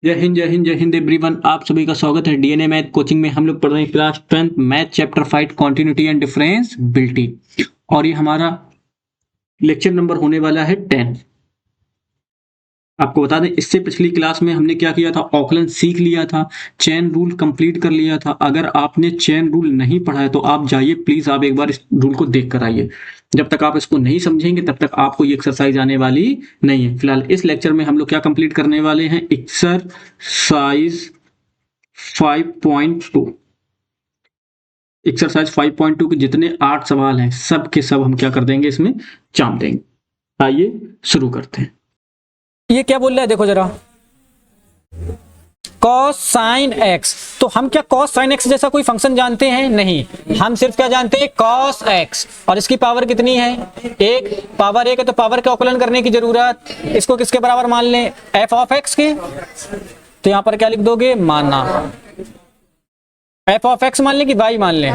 जय हिंद जय हिंद जय हिंद एवरीवन। आप सभी का स्वागत है डीएनए मैथ कोचिंग में। हम लोग पढ़ रहे हैं class 10th math chapter 5 continuity and differentiability और ये हमारा लेक्चर नंबर होने वाला है 10। आपको बता दें, इससे पिछली क्लास में हमने क्या किया था, ऑकलन सीख लिया था, चेन रूल कंप्लीट कर लिया था। अगर आपने चेन रूल नहीं पढ़ा है तो आप जाइए प्लीज, आप एक बार इस रूल को देख कर आइए। जब तक आप इसको नहीं समझेंगे तब तक आपको ये एक्सरसाइज आने वाली नहीं है। फिलहाल इस लेक्चर में हम लोग क्या कंप्लीट करने वाले हैं, एक्सरसाइज 5.2। एक्सरसाइज 5.2 के जितने 8 सवाल हैं सब के सब हम क्या कर देंगे, इसमें चाप देंगे। आइए शुरू करते हैं। ये क्या बोल रहा है, देखो जरा, cos sin x। तो हम क्या cos sin x जैसा कोई फंक्शन जानते हैं? नहीं, हम सिर्फ क्या जानते हैं, cos x। और इसकी पावर कितनी है? एक। पावर एक है तो पावर का आकलन करने की जरूरत, इसको किसके बराबर मान लें, f ऑफ x के। तो यहां पर क्या लिख दोगे, माना f ऑफ x मान लें कि y मान लें,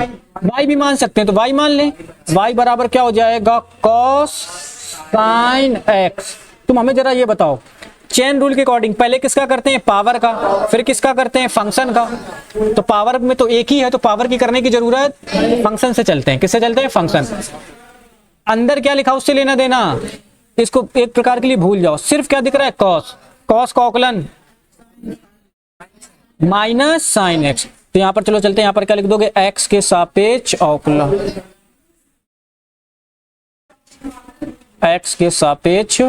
y भी मान सकते हैं तो y मान लें। y बराबर क्या हो जाएगा, cos sin x। तुम हमें जरा ये बताओ, चेन रूल के अकॉर्डिंग पहले किसका करते हैं, पावर का, फिर किसका करते हैं, फंक्शन का। तो पावर में तो एक ही है तो पावर की करने की जरूरत, फंक्शन से चलते हैं। किससे चलते हैं, फंक्शन। अंदर क्या लिखा उससे लेना देना, इसको एक प्रकार के लिए भूल जाओ। सिर्फ क्या दिख रहा है, कॉस। कॉस का औकलन माइनस साइन एक्स। तो यहां पर चलो चलते हैं, यहां पर क्या लिख दोगे, एक्स के सापेक्ष औकलन, एक्स के सापेक्ष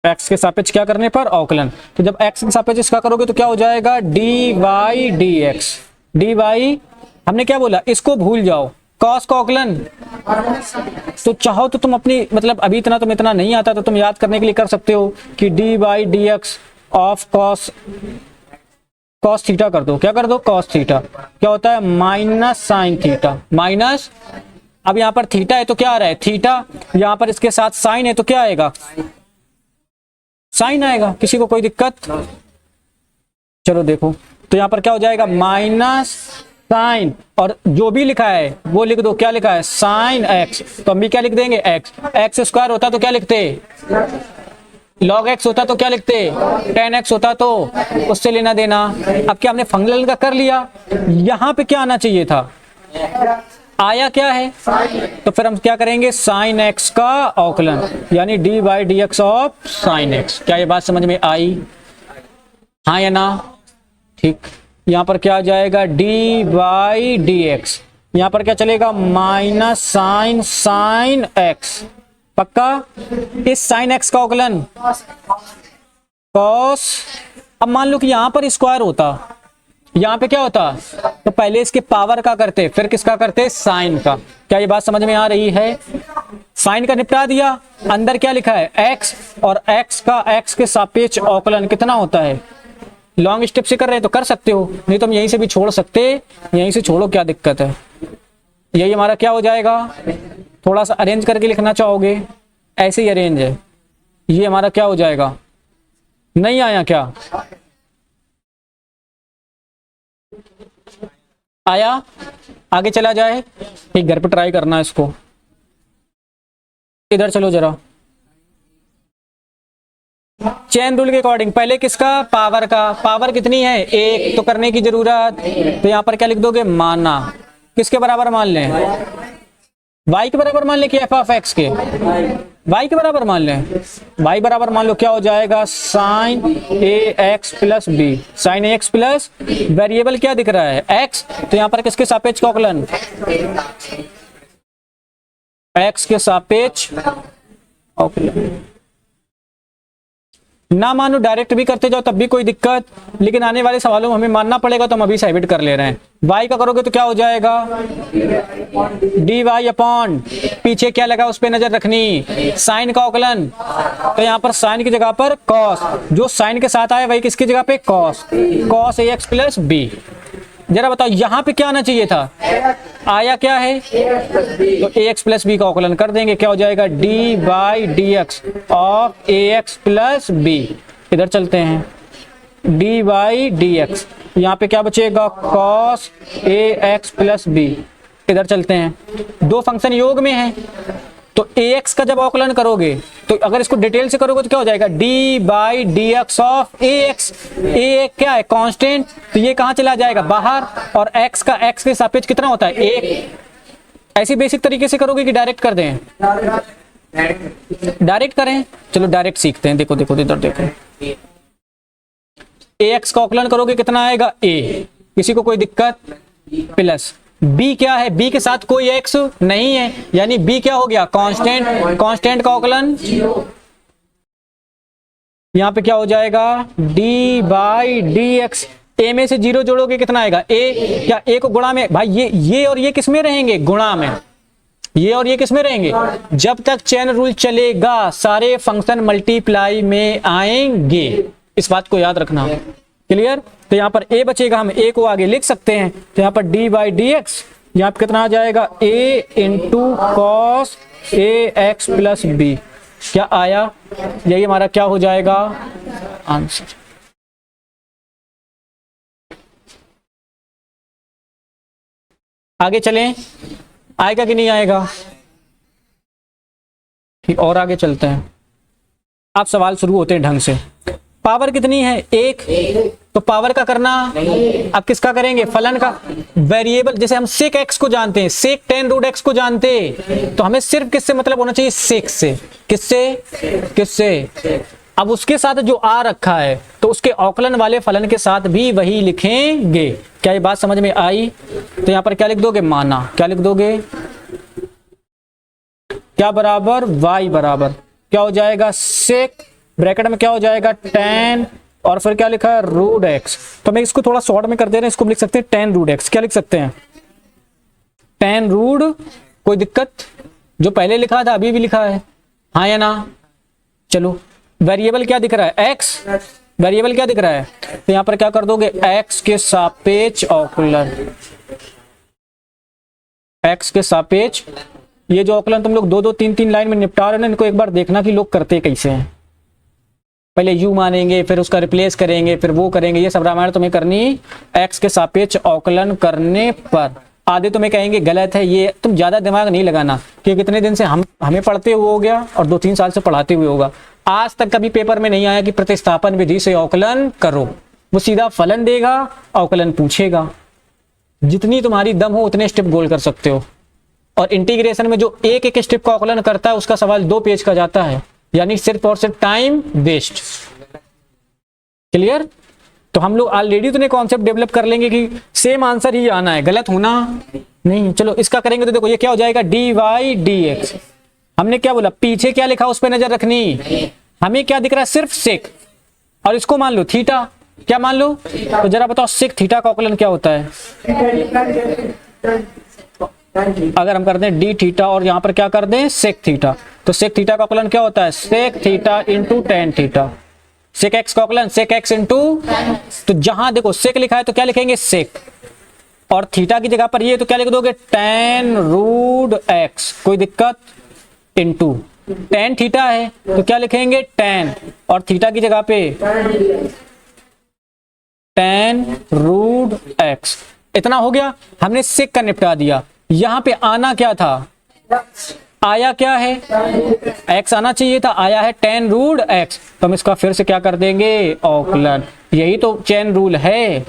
एक्स के सापेक्ष क्या करने पर, औकलन। तो जब एक्स के सापेक्ष इसका करोगे तो क्या हो जाएगा, D Y D X. D Y हमने क्या बोला, इसको भूल जाओ, कॉस का औकलन। तो चाहो तो तुम अपनी मतलब अभी इतना तुम इतना नहीं आता तो तुम याद करने के लिए कर सकते हो कि D Y D X of cos, cos theta कर दो। क्या कर दो, कॉस थीटा। क्या होता है, माइनस साइन थीटा। माइनस, अब यहां पर थीटा है तो क्या आ रहा है, थीटा। यहां पर इसके साथ साइन है तो क्या आएगा, साइन आएगा। किसी को कोई दिक्कत? चलो देखो, तो यहां पर क्या हो जाएगा, माइनस साइन, और जो भी लिखा है वो लिख दो। क्या लिखा है, साइन एक्स। तो हम भी क्या लिख देंगे, एक्स। एक्स स्क्वायर होता तो क्या लिखते, लॉग एक्स होता तो क्या लिखते, टेन एक्स होता तो उससे लेना देना। अब क्या हमने फंक्शन का कर लिया, यहां पे क्या आना चाहिए था, आया क्या है, तो फिर हम क्या करेंगे, साइन एक्स का औकलन, यानी D by D X of sine x. क्या ये बात समझ में आई, हाँ या ना? ठीक। यहां पर क्या आ जाएगा, डी बाई डी एक्स, यहां पर क्या चलेगा, माइनस साइन साइन एक्स। पक्का। इस साइन एक्स का औकलन कॉस। अब मान लो कि यहां पर स्क्वायर होता, यहां पे क्या होता, तो पहले इसके पावर का करते फिर किसका करते, साइन का। क्या ये बात समझ में आ रही है? साइन का निपटा दिया, अंदर क्या लिखा है, एक्स, और एक्स का एक्स के सापेक्ष औकलन कितना होता है। लॉन्ग स्टेप से कर रहे हैं तो कर सकते हो, नहीं तो हम यहीं से भी छोड़ सकते, यहीं से छोड़ो, क्या दिक्कत है। यही हमारा क्या हो जाएगा, थोड़ा सा अरेंज करके लिखना चाहोगे, ऐसे ही अरेंज है। ये हमारा क्या हो जाएगा, नहीं आया क्या, आया, आगे चला जाए। एक घर पे ट्राई करना है इसको। इधर चलो जरा, चेन रूल के अकॉर्डिंग पहले किसका, पावर का। पावर कितनी है, एक, तो करने की जरूरत, तो यहां पर क्या लिख दोगे, माना। किसके बराबर मान लें, y के बराबर मान लें कि f ऑफ x के, y के बराबर मान लें। y बराबर मान लो, क्या हो जाएगा, साइन ए एक्स प्लस बी। साइन ए एक्स प्लस, वेरिएबल क्या दिख रहा है, x, तो यहां पर किसके सापेक्ष का औकलन, x के सापेक्ष औकलन। ना मानो डायरेक्ट भी करते जाओ तब भी कोई दिक्कत, लेकिन आने वाले सवालों में हमें मानना पड़ेगा तो हम अभी हैबिट कर ले रहे हैं। y का करोगे तो क्या हो जाएगा, डी वाई अपॉन, पीछे क्या लगा उस पर नजर रखनी, साइन का औकलन। तो यहाँ पर साइन की जगह पर कॉस, जो साइन के साथ आया वही किसकी जगह पे, cos. Cos A x plus B. जरा बताओ यहाँ पे क्या आना चाहिए था, आया क्या है, तो ए एक्स प्लस बी का औकलन कर देंगे। क्या हो जाएगा, D by D X of A x plus B. इधर चलते हैं, डी बाई डी एक्स, यहाँ पे क्या बचेगा, cos A x plus B. इधर चलते हैं, दो फंक्शन योग में हैं तो ax का जब अवकलन करोगे तो अगर इसको डिटेल से करोगे तो क्या हो जाएगा, d by D X of ax। a क्या है, कांस्टेंट, तो ये कहाँ चला जाएगा, बाहर, और x का x के सापेक्ष कितना होता है, 1। ऐसी बेसिक तरीके से करोगे कि डायरेक्ट कर दें, डायरेक्ट करें, चलो डायरेक्ट सीखते हैं। देखो देखो इधर देखो, ax का अवकलन करोगे कितना आएगा, a, किसी को कोई दिक्कत, प्लस b क्या है, b के साथ कोई x नहीं है, यानी b क्या हो गया, कांस्टेंट, कांस्टेंट का अवकलन यहां पे क्या हो जाएगा, d by D x. a में से 0 जोड़ोगे कितना आएगा, a, क्या a को गुणा में, भाई ये और ये किस में रहेंगे, गुणा में, ये और ये किस में रहेंगे, जब तक चेन रूल चलेगा सारे फंक्शन मल्टीप्लाई में आएंगे, इस बात को याद रखना, क्लियर। तो यहाँ पर a बचेगा, हम a को आगे लिख सकते हैं, तो यहाँ पर d बाई डी एक्स, यहाँ पर कितना आ जाएगा, a into cos A x plus B, क्या आया, यही हमारा क्या हो जाएगा आंसर। आगे चलें, आएगा कि नहीं आएगा, ठीक, और आगे चलते हैं। अब सवाल शुरू होते हैं ढंग से। पावर कितनी है, 1, तो पावर का करना, अब किसका करेंगे, फलन का, वेरिएबल, जैसे हम सेक एक्स को जानते हैं, सेक 10 रूट एक्स को जानते हैं, तो हमें सिर्फ किससे मतलब होना चाहिए, सेक से, किससे, अब उसके साथ जो आ रखा है तो उसके अवकलन वाले फलन के साथ भी वही लिखेंगे। क्या ये बात समझ में आई, तो यहां पर क्या लिख दोगे, माना, क्या लिख दोगे, क्या बराबर, y बराबर क्या हो जाएगा, सेक, ब्रैकेट में क्या हो जाएगा, 10, और फिर क्या लिखा है, रूट एक्स। तो मैं इसको थोड़ा शॉर्ट में कर दे रहे हैं, इसको लिख सकते हैं 10 रूट एक्स, क्या लिख सकते हैं, 10 रूट, कोई दिक्कत, जो पहले लिखा था अभी भी लिखा है, हाँ या ना। चलो वेरिएबल क्या दिख रहा है, एक्स, वेरिएबल क्या दिख रहा है, तो यहां पर क्या कर दोगे, एक्स के सापेक्ष अवकलन, एक्स के सापेक्ष, ये जो अवकलन तुम लोग 2-2 3-3 लाइन में निपटा रहे हो ना, इनको एक बार देखना कि लोग करते कैसे हैं। पहले u मानेंगे, फिर उसका रिप्लेस करेंगे, फिर वो करेंगे, ये सब रामायण तुम्हें करनी x के सापेक्ष अवकलन करने पर। आधे तुम्हें कहेंगे गलत है, ये तुम ज्यादा दिमाग नहीं लगाना, क्योंकि कितने दिन से हमें पढ़ते हुए हो गया और 2-3 साल से पढ़ाते हुए होगा, आज तक कभी पेपर में नहीं आया कि प्रतिस्थापन विधि से अवकलन करो, वो सीधा फलन देगा, अवकलन पूछेगा, जितनी तुम्हारी दम हो उतने स्टेप गोल कर सकते हो। और इंटीग्रेशन में जो एक एक स्टेप का अवकलन करता है उसका सवाल 2 पेज का जाता है, यानी सिर्फ और सिर्फ टाइम वेस्ट, क्लियर। तो हम लोग ऑलरेडी तो कॉन्सेप्ट डेवलप कर लेंगे कि सेम आंसर ही आना है, गलत होना नहीं। चलो इसका करेंगे तो देखो ये क्या हो जाएगा, डी वाई डी एक्स, हमने क्या बोला, पीछे क्या लिखा उस पर नजर रखनी, हमें क्या दिख रहा है, सिर्फ सेक, और इसको मान लो थीटा, क्या मान लो, तो जरा बताओ सेक थीटा का अवकलन क्या होता है, अगर हम करते हैं डी थीटा और यहां पर क्या कर दें, सेक थीटा, तो सेक थीटा का अवकलन क्या होता है, sec theta into tan theta, sec X का अवकलन सेक एक्स इंटू, तो जहां देखो सेक लिखा है तो क्या लिखेंगे, सेक, और थीटा की जगह पर ये तो क्या लिख दोगे, टेन रूट एक्स, कोई दिक्कत, इंटू टेन थीटा है तो क्या लिखेंगे, टेन, और थीटा की जगह पे टेन रूट एक्स। इतना हो गया, हमने सेक का निपटा दिया। यहां पे आना क्या था, आया क्या है, x आना चाहिए था, आया है 10 रूट x, तो हम इसका फिर से क्या कर देंगे, अवकलन। यही तो चेन रूल है,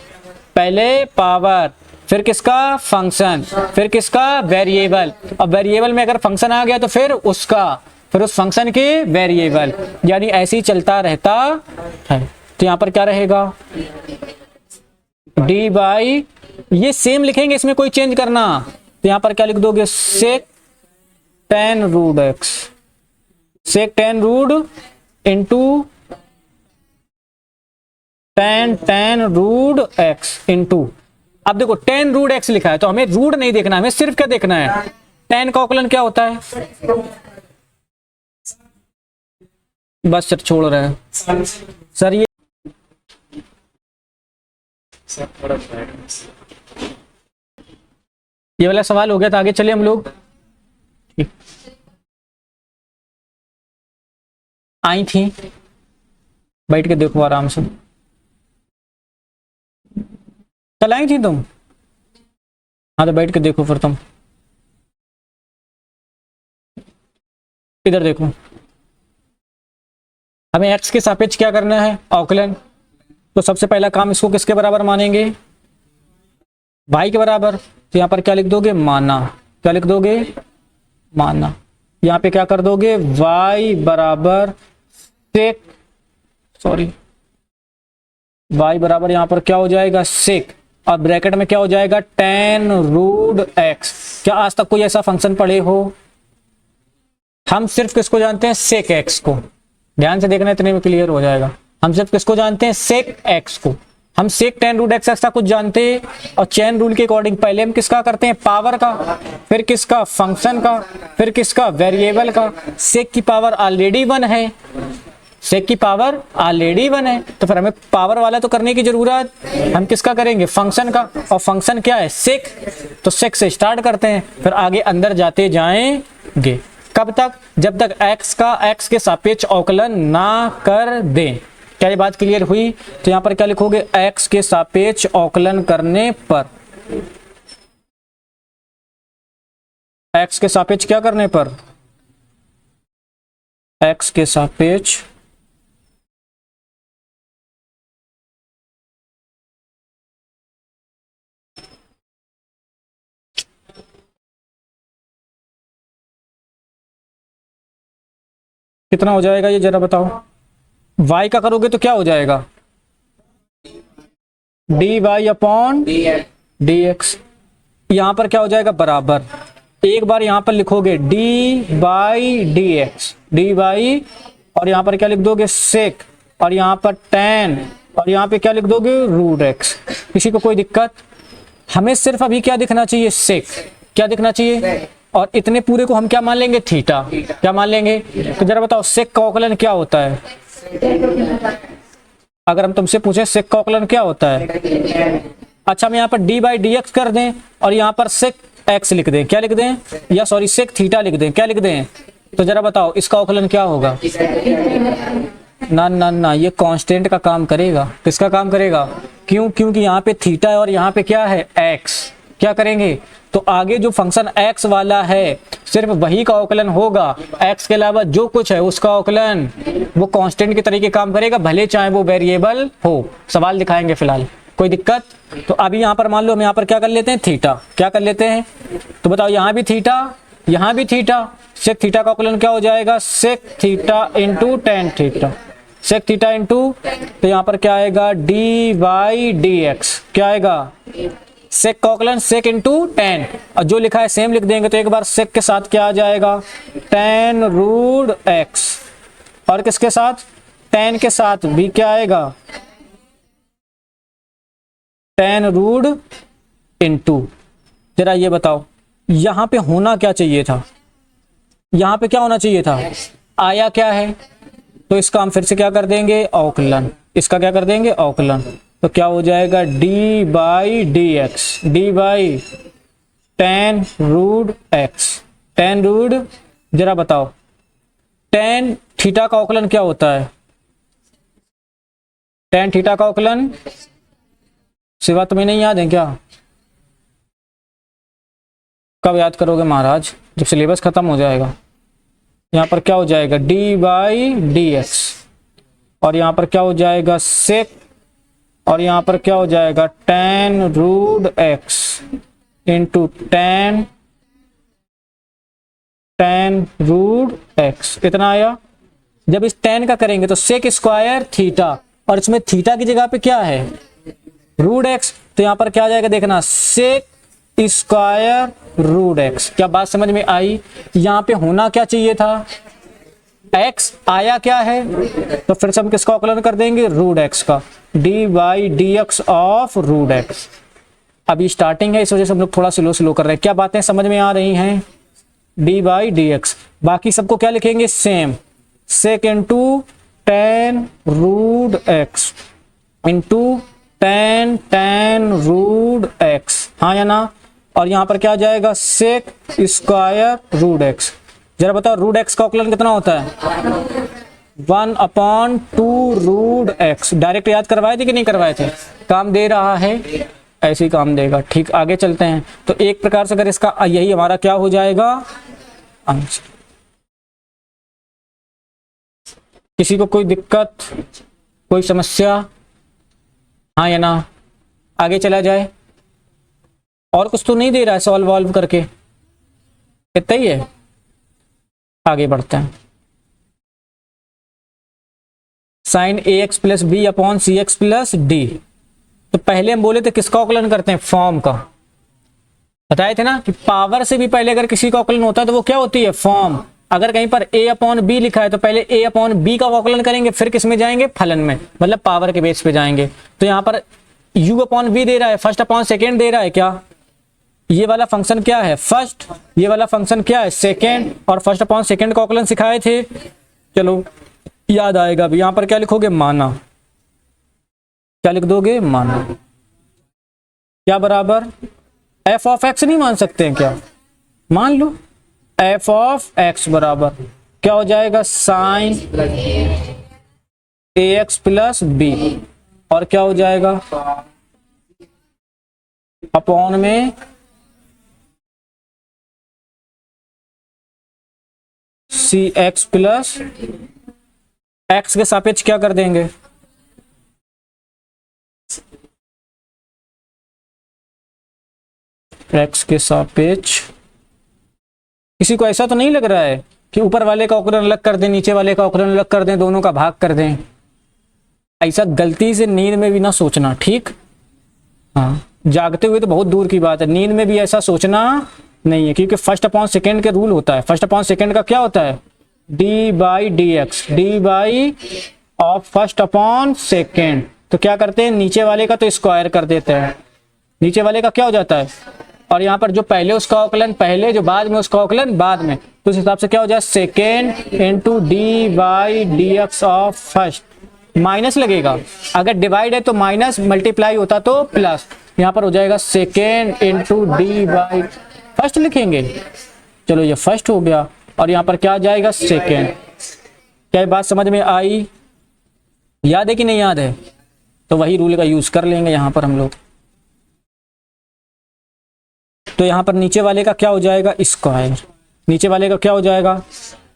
पहले पावर, फिर किसका, फंक्शन, फिर किसका, वेरिएबल। अब वेरिएबल में अगर फंक्शन आ गया तो फिर उसका, फिर उस फंक्शन के वेरिएबल, यानी ऐसे ही चलता रहता है। तो यहां पर क्या रहेगा, डी बाई, ये सेम लिखेंगे, इसमें कोई चेंज करना, तो यहां पर क्या लिख दोगे, sec 10 root X, sec 10 root into 10 root x into, अब देखो 10 रूट एक्स लिखा है तो हमें रूट नहीं देखना, हमें सिर्फ क्या देखना है, 10 का अवकलन क्या होता है, बस सर छोड़ रहे हैं सर, ये वाला सवाल हो गया था, आगे चले हम लोग। आई थी, बैठ के देखो आराम से, कल आई थी तुम, हाँ तो बैठ के देखो फिर तुम। इधर देखो, हमें x के सापेक्ष क्या करना है, अवकलन। तो सबसे पहला काम, इसको किसके बराबर मानेंगे, y के बराबर। तो यहाँ पर क्या लिख दोगे, माना। क्या लिख दोगे, माना। यहाँ पे क्या कर दोगे, y बराबर सेक, सॉरी y बराबर यहाँ पर क्या हो जाएगा, सेक, और ब्रैकेट में क्या हो जाएगा, tan रूट x। क्या आज तक कोई ऐसा फंक्शन पढ़े हो? हम सिर्फ किसको जानते हैं, सेक x को। ध्यान से देखना, इतने में क्लियर हो जाएगा। हम सिर्फ किसको जानते हैं, सेक x को। हम सेक tan रूट x ऐसा कुछ जानते हैं, और चेन रूल के अकॉर्डिंग पहले हम किसका करते हैं, पावर का, फिर किसका, फंक्शन का, फिर किसका, वेरिएबल का। सेक की पावर ऑलरेडी 1 है, सेक की पावर ऑलरेडी 1 है, तो फिर हमें पावर वाला तो करने की जरूरत, हम किसका करेंगे, फंक्शन का। और फंक्शन क्या है, सेक। तो सेक से स्टार्ट करते हैं, फिर आगे अंदर जाते जाएंगे। कब तक, जब तक x का x के सापेक्ष अवकलन ना कर दें। क्या ये बात क्लियर हुई? तो यहां पर क्या लिखोगे, x के सापेक्ष अवकलन करने पर, x के सापेक्ष क्या करने पर, x के सापेक्ष कितना हो जाएगा, ये जरा बताओ। y का करोगे तो क्या हो जाएगा, dy अपॉन dx। यहां पर क्या हो जाएगा, बराबर। एक बार यहां पर लिखोगे dy dx, dy, और यहां पर क्या लिख दोगे, सेक, और यहां पर tan, और यहां पे क्या लिख दोगे, रूट x। किसी को कोई दिक्कत? हमें सिर्फ अभी क्या दिखना चाहिए, सेक। क्या दिखना चाहिए? और इतने पूरे को हम क्या मान लेंगे, थीटा। क्या मान लेंगे? तो जरा बताओ, सेक का अवकलन क्या होता है? अगर हम तुमसे पूछे सेक का अवकलन क्या होता है, अच्छा हम यहाँ पर डी बाई डी एक्स कर दें, और यहाँ पर सेक एक्स लिख दें। क्या लिख दें, या सॉरी सेक थीटा लिख दें। क्या लिख दें? तो जरा बताओ इसका अवकलन क्या होगा? ना ना ना, ये कांस्टेंट का काम करेगा। किसका काम करेगा? क्यों? क्योंकि यहाँ पे थीटा है और यहाँ पे क्या है, एक्स। क्या करेंगे? तो आगे जो फंक्शन x वाला है सिर्फ वही का अवकलन होगा, x के अलावा जो कुछ है उसका अवकलन वो कांस्टेंट के तरीके काम करेगा, भले चाहे वो वेरिएबल हो। सवाल दिखाएंगे फिलहाल, कोई दिक्कत? तो अभी यहाँ पर मान लो हम यहाँ पर क्या कर लेते हैं, थीटा। क्या कर लेते हैं? तो बताओ यहाँ भी थीटा, यहाँ भी थीटा। सेक थीटा का अवकलन क्या हो जाएगा, sec theta into tan theta. Sec theta into, तो यहाँ पर क्या आएगा, डी वाई डी एक्स। क्या आएगा? सेक का अवकलन सेक इंटू टेन, और जो लिखा है सेम लिख देंगे। तो एक बार सेक के साथ क्या आ जाएगा, टेन रूट एक्स, और किसके साथ, टेन के साथ भी क्या आएगा, टेन रूट इंटू। जरा ये बताओ यहां पे होना क्या चाहिए था, यहां पे क्या होना चाहिए था, आया क्या है? तो इसका हम फिर से क्या कर देंगे, अवकलन। इसका क्या कर देंगे, अवकलन। तो क्या हो जाएगा, D by D X, D by tan root X, tan root. जरा बताओ टेन थीटा का अवकलन क्या होता है, टेन थीटा का अवकलन सिवा तुम्हें नहीं याद है क्या? कब याद करोगे महाराज, जब सिलेबस खत्म हो जाएगा। यहाँ पर क्या हो जाएगा, डी बाई डी एक्स, और यहाँ पर क्या हो जाएगा, सेक, और यहाँ पर क्या हो जाएगा, tan root x into ten, ten root X. इतना आया। जब इस टेन का करेंगे तो सेक स्क्वायर थीटा, और इसमें थीटा की जगह पे क्या है, रूट एक्स। तो यहाँ पर क्या आ जाएगा, देखना, सेक स्क्वायर रूट एक्स। क्या बात समझ में आई? यहाँ पे होना क्या चाहिए था, x। आया क्या है? तो फिर से हम किसका अवकलन कर देंगे, रूट x का, D by D X of root X. अभी स्टार्टिंग है, इस वजह से हम लोग थोड़ा स्लो स्लो कर रहे हैं। क्या बातें समझ में आ रही हैं? D by D x. बाकी सबको क्या लिखेंगे, same, sec into ten root x into ten ten root x, हाँ या ना? और यहाँ पर क्या आ जाएगा, सेक स्क्वायर रूट एक्स। जरा बताओ रूट एक्स का अवकलन कितना होता है, 1/2 रूट एक्स। डायरेक्ट याद करवाए थे कि नहीं करवाए थे? काम दे रहा है, ऐसे ही काम देगा। ठीक, आगे चलते हैं। तो एक प्रकार से अगर इसका यही हमारा क्या हो जाएगा, आंसर। किसी को कोई दिक्कत, कोई समस्या? हाँ या ना? आगे चला जाए? और कुछ तो नहीं दे रहा है सॉल्व वॉल्व करके? इतना ही है, आगे बढ़ते हैं। साइन ए एक्स प्लस बी अपॉन सी एक्स प्लस डी। तो पहले हम बोले थे किसका अवकलन करते हैं? फॉर्म का। बताए थे ना कि पावर से भी पहले अगर किसी का अवकलन होता है तो वो क्या होती है? फॉर्म। अगर कहीं पर a अपॉन बी लिखा है तो पहले a अपॉन बी का अवकलन करेंगे, फिर किस में जाएंगे? फलन में, मतलब पावर के बेस पे जाएंगे। तो यहाँ पर u अपॉन v दे रहा है, फर्स्ट अपॉन सेकेंड दे रहा है। क्या ये वाला फंक्शन क्या है? फर्स्ट। ये वाला फंक्शन क्या है? सेकेंड। और फर्स्ट अपॉन सेकेंड का अवकलन सिखाए थे, चलो याद आएगा। अभी यहाँ पर क्या लिखोगे? माना। क्या लिख दोगे? माना। क्या बराबर? एफ ऑफ एक्स नहीं मान सकते हैं क्या? मान लो। एफ ऑफ एक्स बराबर क्या हो जाएगा? साइन ए एक्स प्लस बी। और क्या हो जाएगा? अपॉन में सी एक्स प्लस एक्स के सापेक्ष क्या कर देंगे? एक्स के सापेक्ष। किसी को ऐसा तो नहीं लग रहा है कि ऊपर वाले का अवकलन अलग कर दें, नीचे वाले का अवकलन अलग कर दें, दोनों का भाग कर दें? ऐसा गलती से नींद में भी ना सोचना, ठीक? हाँ, जागते हुए तो बहुत दूर की बात है, नींद में भी ऐसा सोचना नहीं है, क्योंकि फर्स्ट अपॉन सेकेंड के रूल होता है। फर्स्ट अपॉन सेकेंड का क्या होता है? D by D X, D by of first upon second. तो क्या करते हैं? नीचे वाले का तो स्क्वायर कर देते हैं, नीचे वाले का क्या हो जाता है? और यहाँ पर जो पहले उसका अवकलन पहले, जो बाद में उसका अवकलन बाद में, तो उस हिसाब से क्या हो जाए? Second into D by D X of first. Minus लगेगा, अगर डिवाइड है तो माइनस, मल्टीप्लाई होता तो प्लस। यहाँ पर हो जाएगा second into D by first लिखेंगे। चलो ये फर्स्ट हो गया, और यहाँ पर क्या आ जाएगा? सेकेंड। क्या ये बात समझ में आई? याद है कि नहीं याद है? तो वही रूल का यूज कर लेंगे यहाँ पर हम लोग। तो यहाँ पर नीचे वाले का क्या हो जाएगा? स्क्वायर। नीचे वाले का क्या हो जाएगा?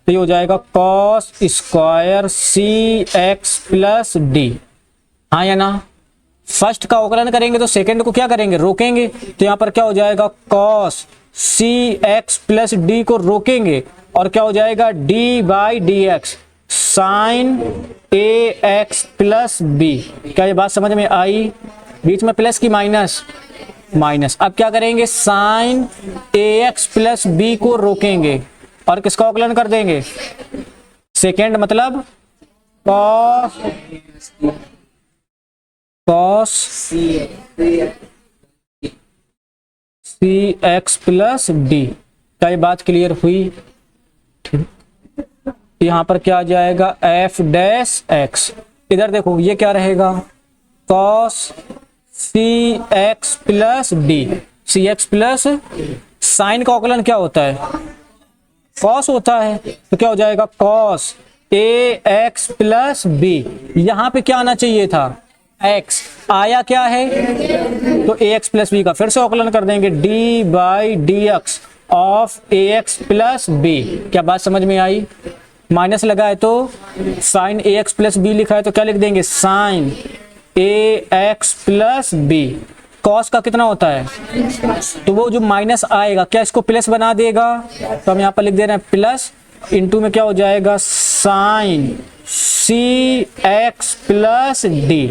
तो ये हो जाएगा कॉस स्क्वायर सी एक्स प्लस डी। हाँ या ना? फर्स्ट का अवकलन करेंगे तो सेकंड को क्या करेंगे? रोकेंगे। तो यहाँ पर क्या हो जाएगा? कॉस सी एक्स प्लस डी को रोकेंगे, और क्या हो जाएगा? D by D X sine A x plus B. क्या ये बात समझ में आई? बीच में प्लस की माइनस? माइनस। अब क्या करेंगे? साइन ए एक्स प्लस बी को रोकेंगे, और किसका अवकलन कर देंगे? सेकेंड, मतलब कॉस सी एक्स प्लस डी। क्या ये बात क्लियर हुई? यहां पर क्या आ जाएगा? F dash x. इधर देखो ये क्या रहेगा? कॉस सी एक्स प्लस डी। सी एक्स प्लस, साइन का अवकलन क्या होता है? कॉस होता है। तो क्या हो जाएगा? Cos A x plus B. यहां पे क्या आना चाहिए था? एक्स। आया क्या है? तो ए एक्स प्लस बी का फिर से अवकलन कर देंगे, D by D X of A x plus B. क्या बात समझ में आई? माइनस लगा है तो साइन ए एक्स प्लस बी लिखा है तो क्या लिख देंगे? साइन ए एक्स प्लस बी। कॉस का कितना होता है? तो वो जो माइनस आएगा क्या इसको प्लस बना देगा? तो हम यहाँ पर लिख दे रहे हैं प्लस, इंटू में क्या हो जाएगा? Sign c x plus D.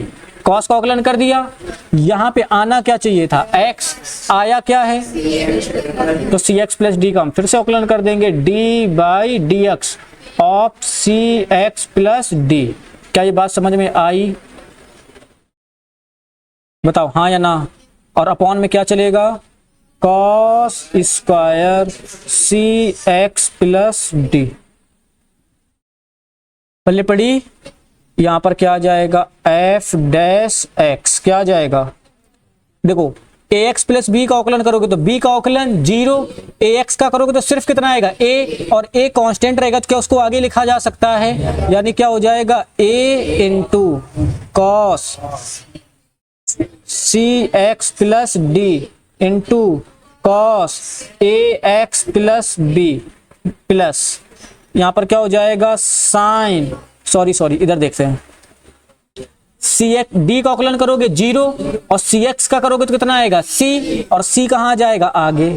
Cos का अवकलन कर दिया। यहाँ पे आना क्या चाहिए था? एक्स। आया क्या है? तो सी एक्स प्लस डी का हम फिर से अवकलन कर देंगे, D by D X of C x plus D. क्या ये बात समझ में आई? बताओ हाँ या ना? और अपॉन में क्या चलेगा? कॉस स्क्वायर सी एक्स प्लस डी। पहले पढ़ी। यहां पर क्या आ जाएगा? F dash x. क्या आ जाएगा? देखो ए एक्स प्लस बी का अवकलन करोगे तो बी का अवकलन 0, ए एक्स का करोगे तो सिर्फ कितना आएगा? ए, और ए कांस्टेंट रहेगा तो क्या उसको आगे लिखा जा सकता है? यानी क्या हो जाएगा? A into cos C x plus d into cos A x plus b plus, यहां पर क्या हो जाएगा? साइन सॉरी इधर देखते हैं, सी एक्स डी का अवकलन करोगे 0 और सी एक्स का करोगे तो कितना आएगा सी, और सी कहाँ आ जाएगा आगे,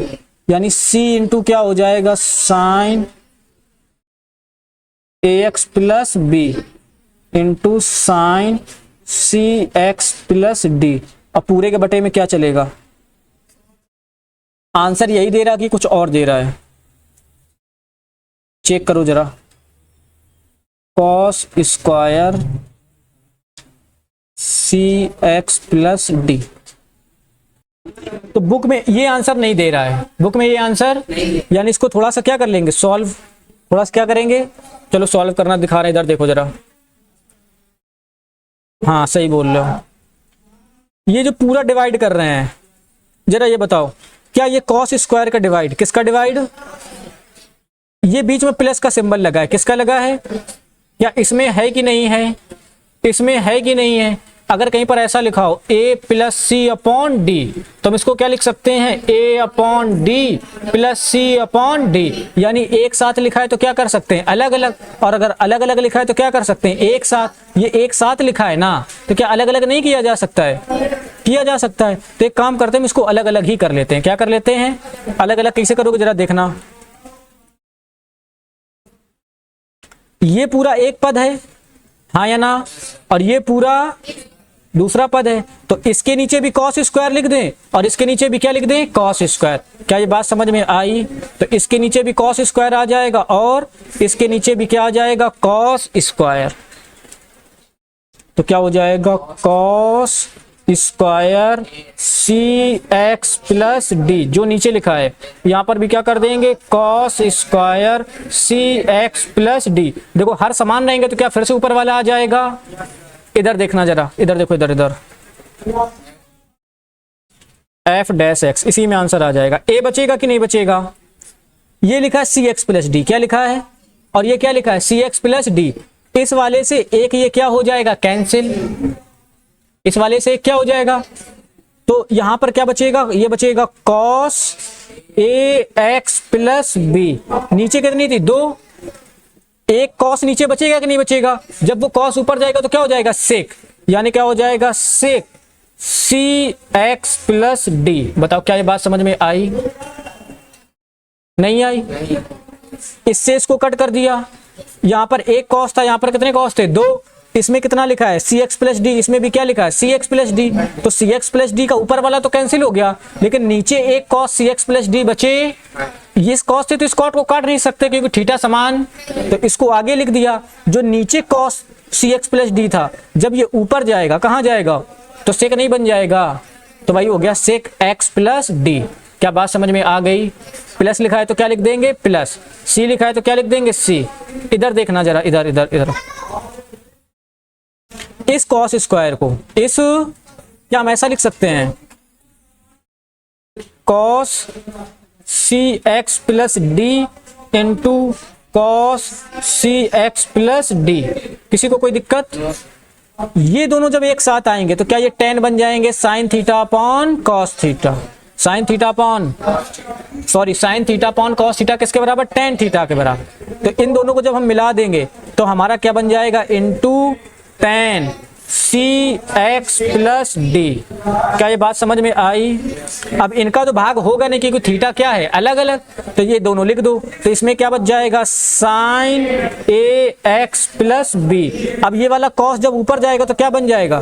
यानी सी इंटू क्या हो जाएगा साइन ए x plus b into sine c x plus d. अब पूरे के बटे में क्या चलेगा, आंसर यही दे रहा कि कुछ और दे रहा है, चेक करो जरा, कॉस स्क्वायर सी एक्स प्लस डी। तो बुक में ये आंसर नहीं दे रहा है, बुक में ये आंसर, यानी इसको थोड़ा सा क्या कर लेंगे सॉल्व, थोड़ा सा क्या करेंगे, चलो सॉल्व करना दिखा रहे हैं, इधर देखो जरा, हाँ सही बोल रहे हो। ये जो पूरा डिवाइड कर रहे हैं, जरा ये बताओ क्या ये कॉस स्क्वायर का डिवाइड, किसका डिवाइड, ये बीच में प्लस का सिंबल लगा है, किसका लगा है, क्या इसमें है कि नहीं है, इसमें है कि नहीं है। अगर कहीं पर ऐसा लिखा हो a plus C upon D, तो हम इसको क्या लिख सकते हैं a upon D plus C upon D, यानी एक साथ लिखा है तो क्या कर सकते हैं अलग अलग, और अगर अलग अलग लिखा है तो क्या कर सकते हैं एक साथ। ये एक साथ लिखा है ना, तो क्या अलग अलग नहीं किया जा सकता है, किया जा सकता है। तो एक काम करते हैं, इसको अलग अलग ही कर लेते हैं, क्या कर लेते हैं अलग अलग। कैसे करोगे जरा देखना, ये पूरा एक पद है, हाँ या ना, और ये पूरा दूसरा पद है, तो इसके नीचे भी कॉस स्क्वायर लिख दें और इसके नीचे भी क्या लिख दें कॉस स्क्वायर। क्या ये बात समझ में आई, तो इसके नीचे भी कॉस स्क्वायर आ जाएगा और इसके नीचे भी क्या आ जाएगा कॉस स्क्वायर, तो क्या हो जाएगा कॉस स्क्वायर सी एक्स प्लस डी, जो नीचे लिखा है यहां पर भी क्या कर देंगे कॉस स्क्वायर सी एक्स प्लस डी। देखो हर समान रहेंगे तो क्या फिर से ऊपर वाला आ जाएगा, इधर देखना जरा, इधर देखो, इधर इधर एफ डैश एक्स, इसी में आंसर आ जाएगा। ए बचेगा कि नहीं बचेगा, ये लिखा है सी एक्स प्लस डी, क्या लिखा है, और ये क्या लिखा है सी एक्स प्लस डी। इस वाले से एक ये क्या हो जाएगा कैंसिल, इस वाले से क्या हो जाएगा, तो यहां पर क्या बचेगा, ये बचेगा cos A x plus B, नीचे कितनी थी दो, एक कॉस नीचे बचेगा कि नहीं बचेगा, जब वो कॉस ऊपर जाएगा तो क्या हो जाएगा सेक, यानी क्या हो जाएगा सेक सी एक्स प्लस डी। बताओ क्या ये बात समझ में आई, नहीं आई, इससे इसको कट कर दिया, यहां पर एक कॉस था, यहां पर कितने कॉस थे दो, इसमें कितना लिखा है सी एक्स प्लस डी, इसमें भी क्या लिखा है सी एक्स प्लस डी, तो सी एक्स प्लस डी का ऊपर वाला तो कैंसिल हो गया, लेकिन नीचे एक कॉस सी एक्स प्लस डी बचे, ये इस कॉस से तो इस कॉट को काट नहीं सकते क्योंकि थीटा समान, तो इसको आगे लिख दिया, जो नीचे कॉस सी एक्स प्लस डी था जब ये ऊपर जाएगा कहाँ जाएगा, तो सेक नहीं बन जाएगा, तो भाई हो गया सेक एक्स प्लस डी। क्या बात समझ में आ गई, प्लस लिखा है तो क्या लिख देंगे प्लस, सी लिखा है तो क्या लिख देंगे सी। इधर देखना जरा, इधर इधर इधर, इस कॉस स्क्वायर को इस क्या हम ऐसा लिख सकते हैं कॉस सी x plus d into cos सी एक्स प्लस डी, किसी को कोई दिक्कत, ये दोनों जब एक साथ आएंगे तो क्या ये टेन बन जाएंगे sine theta upon cos theta, sine theta upon sine theta upon cos theta किसके बराबर टेन थीटा के बराबर, तो इन दोनों को जब हम मिला देंगे तो हमारा क्या बन जाएगा इंटू टेन सी एक्स प्लस डी। क्या ये बात समझ में आई, अब इनका तो भाग होगा नहीं क्योंकि थीटा क्या है अलग अलग, तो ये दोनों लिख दो, तो इसमें क्या बच जाएगा साइन ए एक्स प्लस बी। अब ये वाला कॉस जब ऊपर जाएगा तो क्या बन जाएगा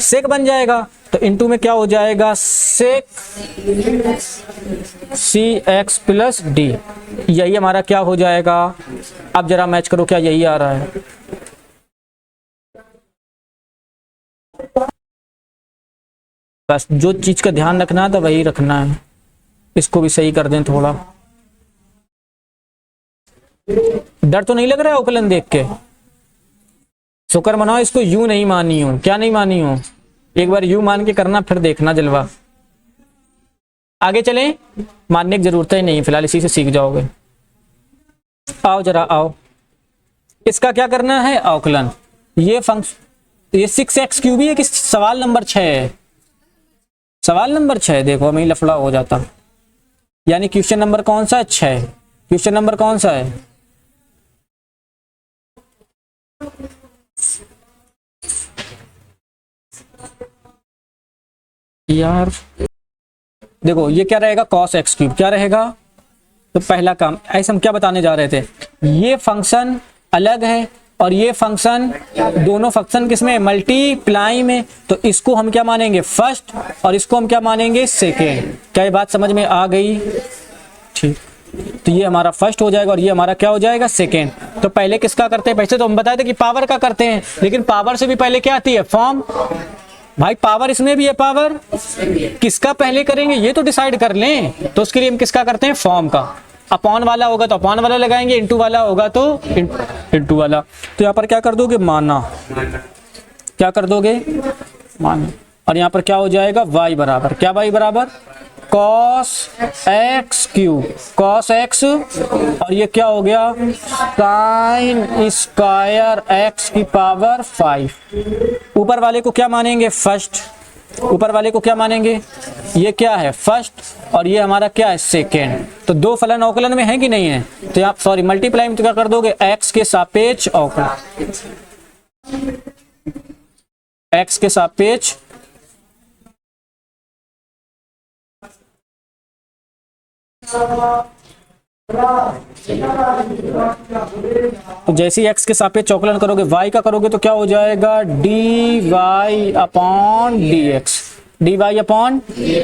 सेक बन जाएगा, तो इनटू में क्या हो जाएगा सेक सी एक्स प्लस डी, यही हमारा क्या हो जाएगा। अब जरा मैच करो क्या यही आ रहा है, बस जो चीज का ध्यान रखना था वही रखना है, इसको भी सही कर दें थोड़ा। डर तो नहीं लग रहा है अवकलन देख के, शुक्र मनाओ इसको यू नहीं मानी हो, क्या नहीं मानी हो, एक बार यू मान के करना फिर देखना जलवा। आगे चलें, मानने की जरूरत ही नहीं, फिलहाल इसी से सीख जाओगे। आओ जरा आओ, इसका क्या करना है अवकलन, ये फंक्शन ये 6x क्यूब है कि सवाल नंबर 6 है, सवाल नंबर 6 देखो हमें लफड़ा हो जाता, यानी क्वेश्चन नंबर कौन सा है 6, क्वेश्चन नंबर कौन सा है यार देखो ये क्या रहेगा, cos x क्यूब क्या रहेगा। तो पहला काम ऐसे हम क्या बताने जा रहे थे, ये फंक्शन अलग है और ये फंक्शन, दोनों फंक्शन किसमें, मल्टीप्लाई में। तो इसको हम क्या मानेंगे, फर्स्ट, और इसको हम क्या मानेंगे, सेकेंड। क्या ये बात समझ में आ गई? ठीक, तो ये हमारा फर्स्ट हो जाएगा और ये हमारा क्या हो जाएगा, सेकेंड। तो पहले किसका करते हैं, वैसे तो हम बताए थे कि पावर का करते हैं, लेकिन पावर से भी पहले क्या आती है, फॉर्म। भाई पावर इसमें भी है, पावर किसका पहले करेंगे ये तो डिसाइड कर लें। तो उसके लिए हम किसका करते हैं, फॉर्म का। अपॉन वाला होगा तो अपॉन वाला लगाएंगे, इनटू वाला होगा तो इनटू वाला। तो यहाँ पर क्या कर दोगे, माना, क्या कर दोगे, माना। और यहाँ पर क्या हो जाएगा, y बराबर क्या, y बराबर cos x cube, cos x, और ये क्या हो गया, sin स्क्वायर x की पावर 5। ऊपर वाले को क्या मानेंगे, फर्स्ट, ऊपर वाले को क्या मानेंगे, ये क्या है, फर्स्ट, और ये हमारा क्या है, सेकेंड। तो दो फलन अवकलन में है कि नहीं है, तो आप सॉरी मल्टीप्लाई में तो क्या कर दोगे, x के सापेक्ष अवकलन, x के सापेक्ष। तो जैसे ही x के सापेक्ष अवकलन करोगे, y का करोगे तो क्या हो जाएगा, dy upon dx, dy upon,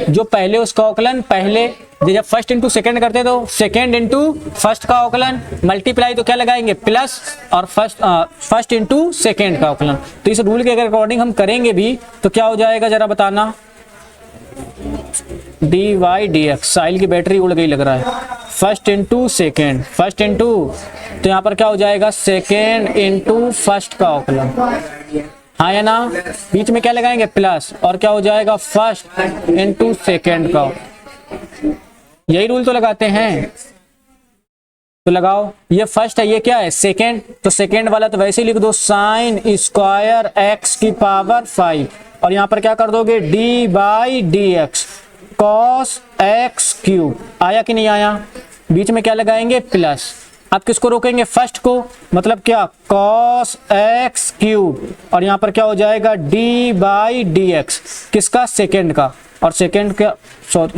जो पहले उसका अवकलन, पहले जब फर्स्ट इंटू सेकेंड करते तो सेकेंड इंटू फर्स्ट का अवकलन, मल्टीप्लाई तो क्या लगाएंगे, प्लस, और फर्स्ट इंटू सेकेंड का अवकलन। तो इस रूल के अकॉर्डिंग हम करेंगे भी तो क्या हो जाएगा, जरा बताना, डी वाई डी एक्स। साहिल की बैटरी उड़ गई लग रहा है, first into second, first into, तो यहाँ पर क्या हो जाएगा, सेकेंड इंटू फर्स्ट का अवकलन, हाँ या ना, बीच में क्या लगाएंगे, प्लस, और क्या हो जाएगा, फर्स्ट इंटू सेकेंड का। यही रूल तो लगाते हैं, तो लगाओ, ये फर्स्ट है, ये क्या है, सेकेंड, तो सेकेंड वाला तो वैसे ही लिख दो, साइन स्क्वायर एक्स की पावर 5, और यहाँ पर क्या कर दोगे, D by D x cos x cube. आया कि नहीं आया, बीच में क्या लगाएंगे, प्लस। अब किसको रोकेंगे, फर्स्ट को, मतलब क्या, कॉस एक्स क्यूब, और यहाँ पर क्या हो जाएगा, डी बाई डी एक्स, किसका, सेकेंड का, और सेकेंड का,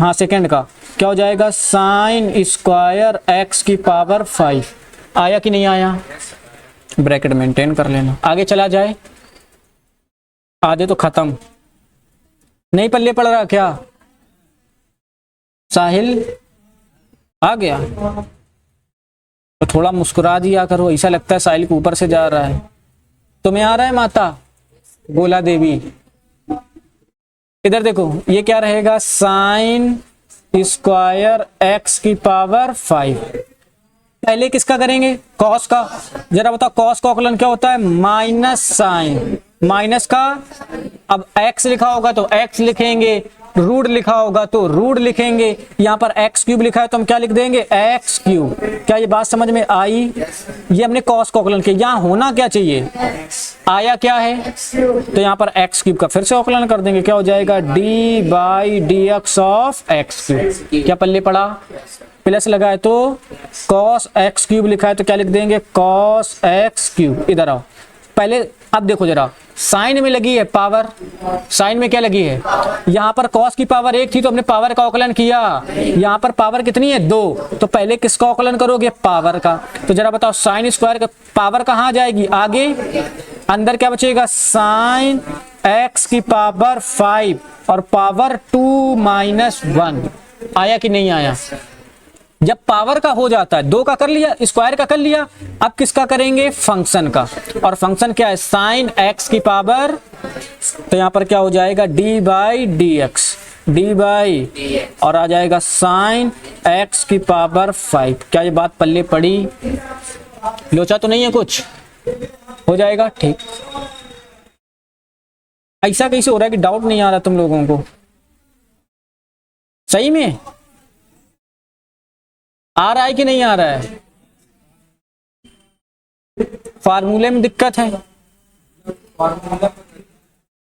हाँ सेकेंड का, क्या हो जाएगा, साइन स्क्वायर एक्स की पावर 5। आया कि नहीं आया, ब्रैकेट मेंटेन कर लेना, आगे चला जाए, आधे तो खत्म, नहीं पल्ले पड़ रहा क्या, साहिल आ गया, तो थोड़ा मुस्कुरा दिया करो, ऐसा लगता है साहिल के ऊपर से जा रहा है। तुम्हें आ रहा है माता गोला देवी, इधर देखो, ये क्या रहेगा, साइन स्क्वायर एक्स की पावर 5। पहले किसका करेंगे, कॉस का। जरा बताओ कॉस का अवकलन क्या होता है, माइनस साइन, माइनस का, अब x लिखा होगा तो x लिखेंगे, रूट लिखा होगा तो रूट लिखेंगे, यहाँ पर एक्स क्यूब लिखा है तो हम क्या लिख देंगे, एक्स क्यूब। क्या ये बात समझ में आई, ये हमने कॉस का अवकलन किया, यहाँ होना क्या चाहिए, आया क्या है, तो यहाँ पर एक्स क्यूब का फिर से अवकलन कर देंगे, क्या हो जाएगा, D by D X of x cube. क्या पल्ले पड़ा, प्लस लगा है तो कॉस एक्स क्यूब लिखा है तो क्या लिख देंगे, कॉस एक्स क्यूब। इधर आओ, पहले अब देखो जरा, साइन में लगी है पावर, साइन में क्या लगी है, यहाँ पर कॉस की पावर 1 थी तो हमने पावर का अवकलन किया, यहाँ पर पावर कितनी है, 2, तो पहले किसका अवकलन करोगे, पावर का। तो जरा बताओ साइन स्क्वायर का पावर कहाँ जाएगी, आगे, अंदर क्या बचेगा, साइन एक्स की पावर 5 और पावर 2 माइनस 1। आया कि नहीं आया, जब पावर का हो जाता है, 2 का कर लिया, स्क्वायर का कर लिया, अब किसका करेंगे, फंक्शन का, और फंक्शन क्या है, साइन एक्स की पावर, तो यहाँ पर क्या हो जाएगा, D by D X, D by, और आ जाएगा साइन एक्स की पावर 5। क्या ये बात पल्ले पड़ी, लोचा तो नहीं है कुछ, हो जाएगा ठीक। ऐसा कैसे हो रहा है कि डाउट नहीं आ रहा तुम लोगों को, सही में आ रहा है कि नहीं आ रहा है, फार्मूले में दिक्कत है,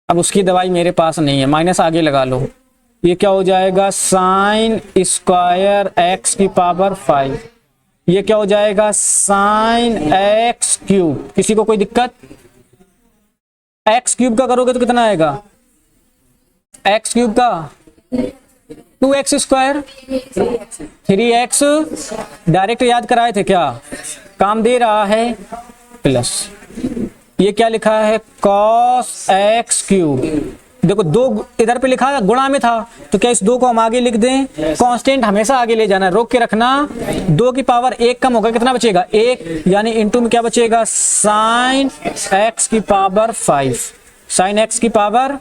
अब उसकी दवाई मेरे पास नहीं है, माइनस आगे लगा लो। ये क्या हो जाएगा, साइन स्क्वायर एक्स की पावर 5, ये क्या हो जाएगा, साइन एक्स क्यूब। किसी को कोई दिक्कत, एक्स क्यूब का करोगे तो कितना आएगा, एक्स क्यूब का 2x स्क्वायर 3x डायरेक्ट याद कराए थे क्या, काम दे रहा है, प्लस ये क्या लिखा है cos x क्यूब। देखो दो इधर पे लिखा है गुणा में था, तो क्या इस दो को हम आगे लिख दें, कांस्टेंट हमेशा आगे ले जाना है, रोक के रखना। 2 की पावर 1 कम होगा, कितना बचेगा 1, यानी इनटू में क्या बचेगा sin x की पावर 5, sin x की पावर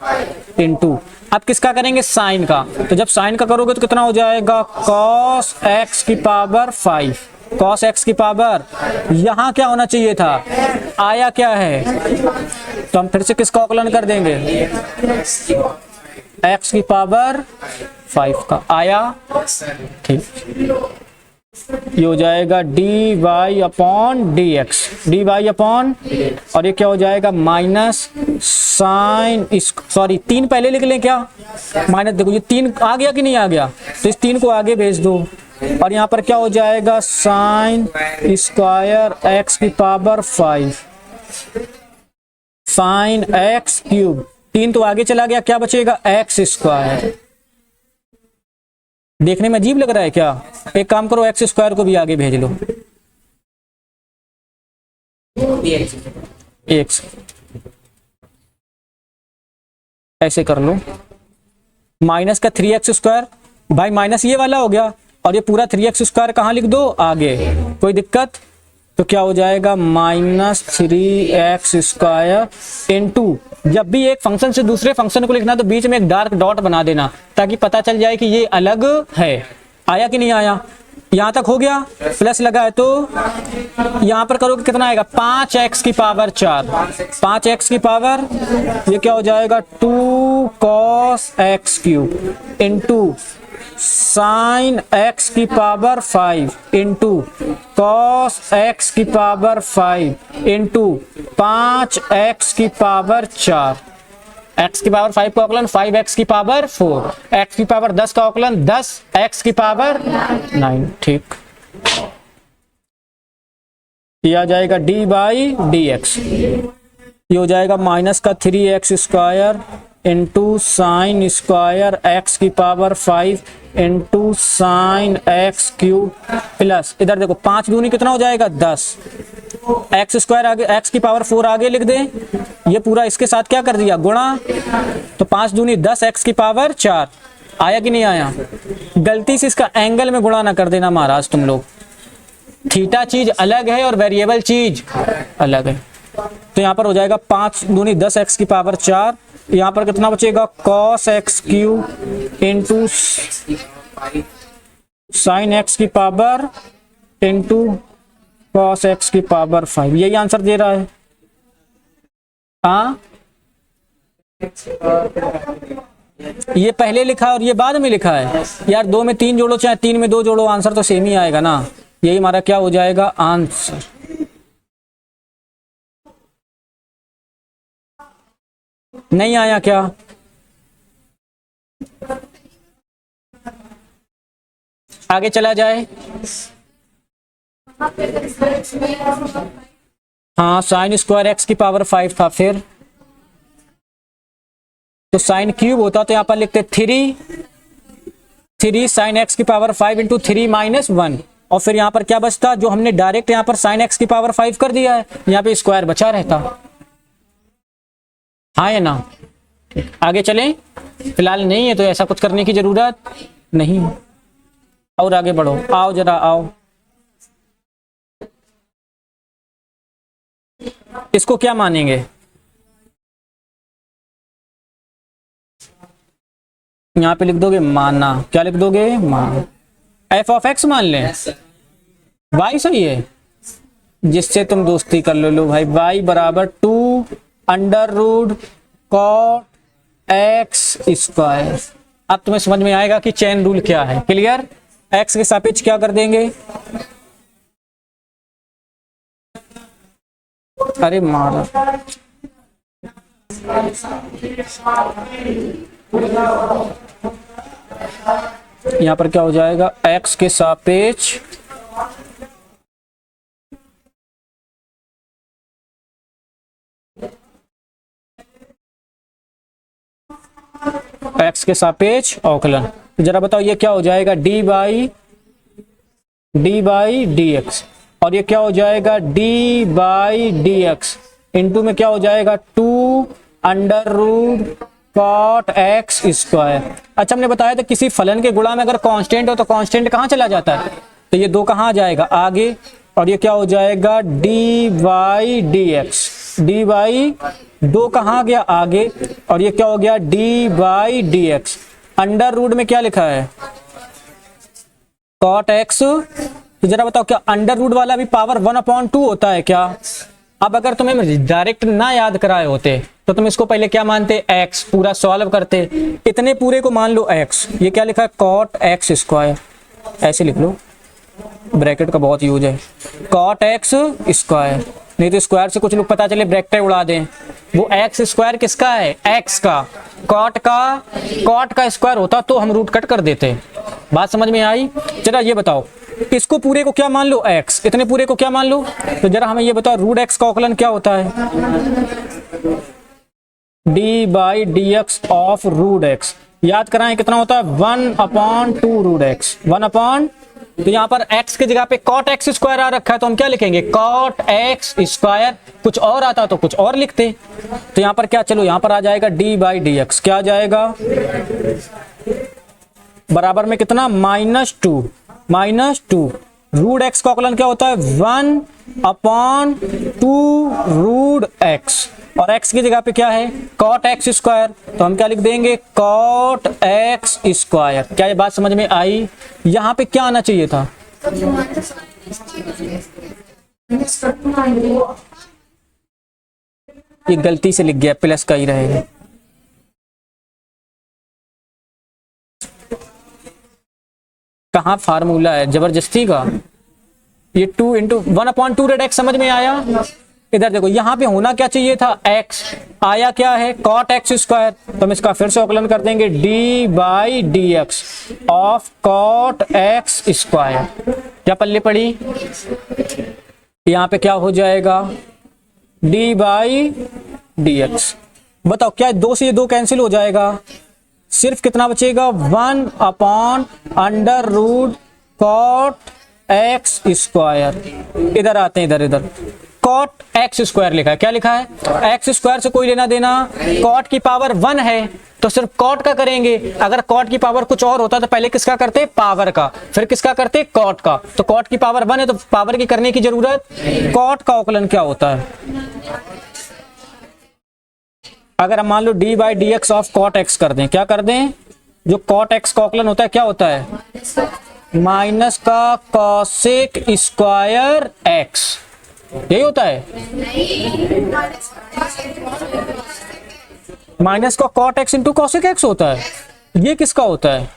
इनटू। अब किसका करेंगे साइन का, तो जब साइन का करोगे तो कितना हो जाएगा cos x की पावर 5, cos x की पावर, यहां क्या होना चाहिए था, आया क्या है, तो हम फिर से किसका अवकलन कर देंगे, x की पावर 5 का आया, ठीक। ये हो जाएगा D Y upon D X, D Y upon, और ये क्या हो जाएगा माइनस साइन, सॉरी 3 पहले लिख लें क्या, माइनस, देखो ये 3 आ गया कि नहीं आ गया, तो इस 3 को आगे भेज दो, और यहाँ पर क्या हो जाएगा साइन स्क्वायर एक्स की पावर 5 साइन एक्स क्यूब, 3 तो आगे चला गया, क्या बचेगा एक्स स्क्वायर। देखने में अजीब लग रहा है क्या, एक काम करो एक्स स्क्वायर को भी आगे भेज लो, एक्स ऐसे कर लो, माइनस का 3x स्क्वायर, भाई माइनस ये वाला हो गया, और ये पूरा 3x स्क्वायर कहाँ लिख दो आगे, कोई दिक्कत, तो क्या हो जाएगा माइनस 3x स्क्वायर इनटू, जब भी एक फंक्शन से दूसरे फंक्शन को लिखना तो बीच में एक डार्क डॉट बना देना, ताकि पता चल जाए कि ये अलग है। आया कि नहीं आया, यहां तक हो गया, प्लस लगा है तो यहां पर करोगे कितना आएगा 5x की पावर 4, 5x की पावर, ये क्या हो जाएगा 2 cos x cube into sine x की पावर 5 इंटू cos x की पावर 5 इंटू 5x की पावर 4, x की पावर 5 का अवकलन 5x की पावर 4, x की पावर 10 का अवकलन 10 x की पावर 9, ठीक। ये आ जाएगा डी बाई डी एक्स, ये हो जाएगा माइनस का 3x square into sine square x की power 5 into sine x cube, plus इधर देखो 5 दूनी कितना हो जाएगा 10, एक्स स्क्वायर आगे, एक्स की पावर 4 आगे लिख दें, ये पूरा इसके साथ क्या कर दिया गुणा, तो 5 दूनी 10 एक्स की पावर 4, आया कि नहीं आया, गलती से इसका एंगल में गुणा ना कर देना महाराज तुम लोग, थीटा चीज अलग है और वेरिएबल चीज अलग है। तो यहाँ पर हो जाएगा 5 दूनी 10 एक्स की पावर 4, यहाँ पर कितना बचेगा cos x cube into sine x की पावर इंटू cos x की पावर 5, यही आंसर दे रहा है। हाँ ये पहले लिखा और ये बाद में लिखा है यार, 2 में 3 जोड़ो चाहे 3 में 2 जोड़ो, आंसर तो सेम ही आएगा ना, यही हमारा क्या हो जाएगा आंसर। नहीं आया क्या, आगे चला जाए, हाँ साइन स्क्वायर एक्स की पावर 5 था, फिर तो साइन क्यूब होता तो यहां पर लिखते 3 साइन एक्स की पावर 5 इंटू 3 माइनस 1, और फिर यहां पर क्या बचता, जो हमने डायरेक्ट यहां पर साइन एक्स की पावर 5 कर दिया है, यहां पे स्क्वायर बचा रहता। हाँ या ना, आगे चलें, फिलहाल नहीं है तो ऐसा कुछ करने की जरूरत नहीं है, और आगे बढ़ो, आओ जरा आओ, इसको क्या मानेंगे, यहां पे लिख दोगे माना, क्या लिख दोगे माना, एफ ऑफ एक्स मान लें, वाई सही है, जिससे तुम दोस्ती कर लो भाई, वाई बराबर 2 under root cot X square. अब तुम्हें समझ में आएगा कि चेन रूल क्या है, क्लियर, एक्स के सापेक्ष क्या कर देंगे, अरे मारा, यहां पर क्या हो जाएगा एक्स के सापेक्ष एक्स के सापेक्ष अवकलन। तो जरा बताओ ये क्या हो जाएगा, डी बाई डी एक्स, और ये क्या हो जाएगा, D by D X into में क्या हो जाएगा, 2 under root cot X square. अच्छा हमने बताया था किसी फलन के गुणा में अगर कांस्टेंट हो तो कांस्टेंट कहाँ चला जाता है, तो ये 2 कहाँ आ जाएगा, आगे, और ये क्या हो जाएगा, D by D X, D by 2 कहाँ गया, आगे, और ये क्या हो गया, D by D X. Under root में क्या लिखा है, कॉट एक्स। तो जरा बताओ क्या अंडर रूट वाला भी पावर 1/2 होता है क्या। अब अगर तुम्हें डायरेक्ट ना याद कराए होते तो तुम इसको पहले क्या मानते, x, पूरा सॉल्व करते, इतने पूरे को मान लो x, ये क्या लिखा है, कॉट एक्स स्क्वायर, ऐसे लिख लो, ब्रैकेट का बहुत यूज है, कॉट एक्स स्क्वायर, नहीं तो स्क्वायर से कुछ लोग पता चले ब्रैकेट उड़ा दें। वो एक्स स्क्वायर किसका है, एक्स का, कॉट का स्क्वायर होता तो हम रूट कट कर देते। बात समझ में आई। चला ये बताओ इसको पूरे को क्या मान लो, x, इतने पूरे को क्या मान लो, तो जरा हमें ये बताओ रूट x का अवकलन क्या होता है, d by D X of root x। याद कराएं कितना होता है, 1/2 रूट x, 1/, तो यहाँ पर x की जगह पे कॉट एक्स स्क्वायर आ रखा है तो हम क्या लिखेंगे, कॉट एक्स स्क्वायर। कुछ और आता तो कुछ और लिखते। तो यहाँ पर क्या, चलो यहाँ पर आ जाएगा d बाई डी एक्स, क्या आ जाएगा, बराबर में कितना, -2 रूट एक्स का अवकलन क्या होता है, 1/2 रूट एक्स, और x की जगह पे क्या है, कॉट एक्स स्क्वायर, तो हम क्या लिख देंगे, कॉट एक्स स्क्वायर। क्या ये बात समझ में आई। यहाँ पे क्या आना चाहिए था, ये गलती से लिख गया, प्लस का ही रहेगा। कहाँ फार्मूला है जबरदस्ती का, ये 2 इंटू 1/2 रेड एक्स, समझ में आया। इधर देखो यहाँ पे होना क्या चाहिए था, x, आया क्या है, कॉट एक्स स्क्वायर, तो हम इसका फिर से अवकलन कर देंगे, d by D X of cot X square. क्या पल्ले पड़ी, यहाँ पे क्या हो जाएगा, d बाई डी एक्स। बताओ क्या 2 से ये 2 कैंसिल हो जाएगा, सिर्फ कितना बचेगा, 1/√, कॉट एक्स स्क्वायर। इधर आते हैं, इधर कॉट एक्स स्क्वायर लिखा है, क्या लिखा है, एक्स स्क्वायर से कोई लेना देना, कॉट की पावर 1 है तो सिर्फ कॉट का करेंगे। अगर कॉट की पावर कुछ और होता तो पहले किसका करते, पावर का, फिर किसका करते, कॉट का। तो कॉट की पावर 1 है तो पावर की करने की जरूरत। कॉट का अवकलन क्या होता है, अगर हम मान लो d by D X of cot X कर दें, क्या कर दें, जो कॉट एक्स का अवकलन होता है क्या होता है, माइनस का कॉसेक स्क्वायर एक्स, यही होता है, माइनस का cot X into cosec X होता है। ये किसका होता है,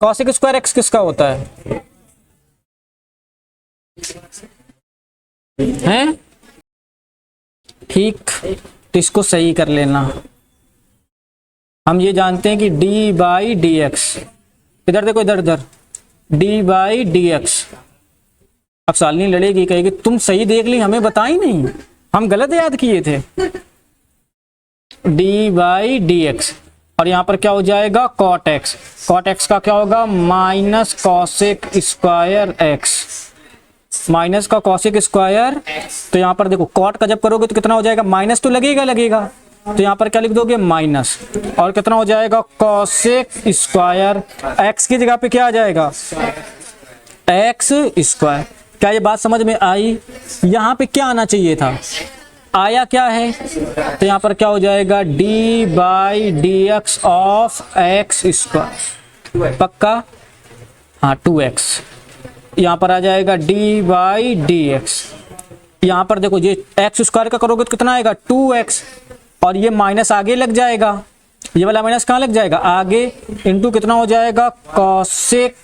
कॉसेक स्क्वायर एक्स किसका होता है, हैं, ठीक, तो इसको सही कर लेना। हम ये जानते हैं कि d बाई डी एक्स, इधर देखो, इधर d बाई डी एक्स। अब सालनी लड़ेगी, कहेगी तुम सही देख ली, हमें बताई नहीं, हम गलत याद किए थे। d बाई डी एक्स, और यहाँ पर क्या हो जाएगा, कॉट एक्स, कॉट एक्स का क्या होगा, minus cosec square x, minus का कॉसेक स्क्वायर। तो यहाँ पर देखो कॉट का जब करोगे तो कितना हो जाएगा, माइनस तो लगेगा, तो यहाँ पर क्या लिख दोगे, माइनस, और कितना हो जाएगा, कॉसेक स्क्वायर एक्स की जगह पे क्या आ जाएगा, एक्स स्क्वायर। क्या ये बात समझ में आई। यहाँ पे क्या आना चाहिए था, आया क्या है, तो यहाँ पर क्या हो जाएगा, d by D X of x square, पक्का, हाँ 2x, यहाँ पर आ जाएगा d बाई डी एक्स। यहाँ पर देखो ये एक्स स्क्वायर का करोगे तो कितना आएगा, 2x, और ये माइनस आगे लग जाएगा, ये वाला माइनस कहाँ लग जाएगा, आगे, इंटू कितना हो जाएगा, कॉसेक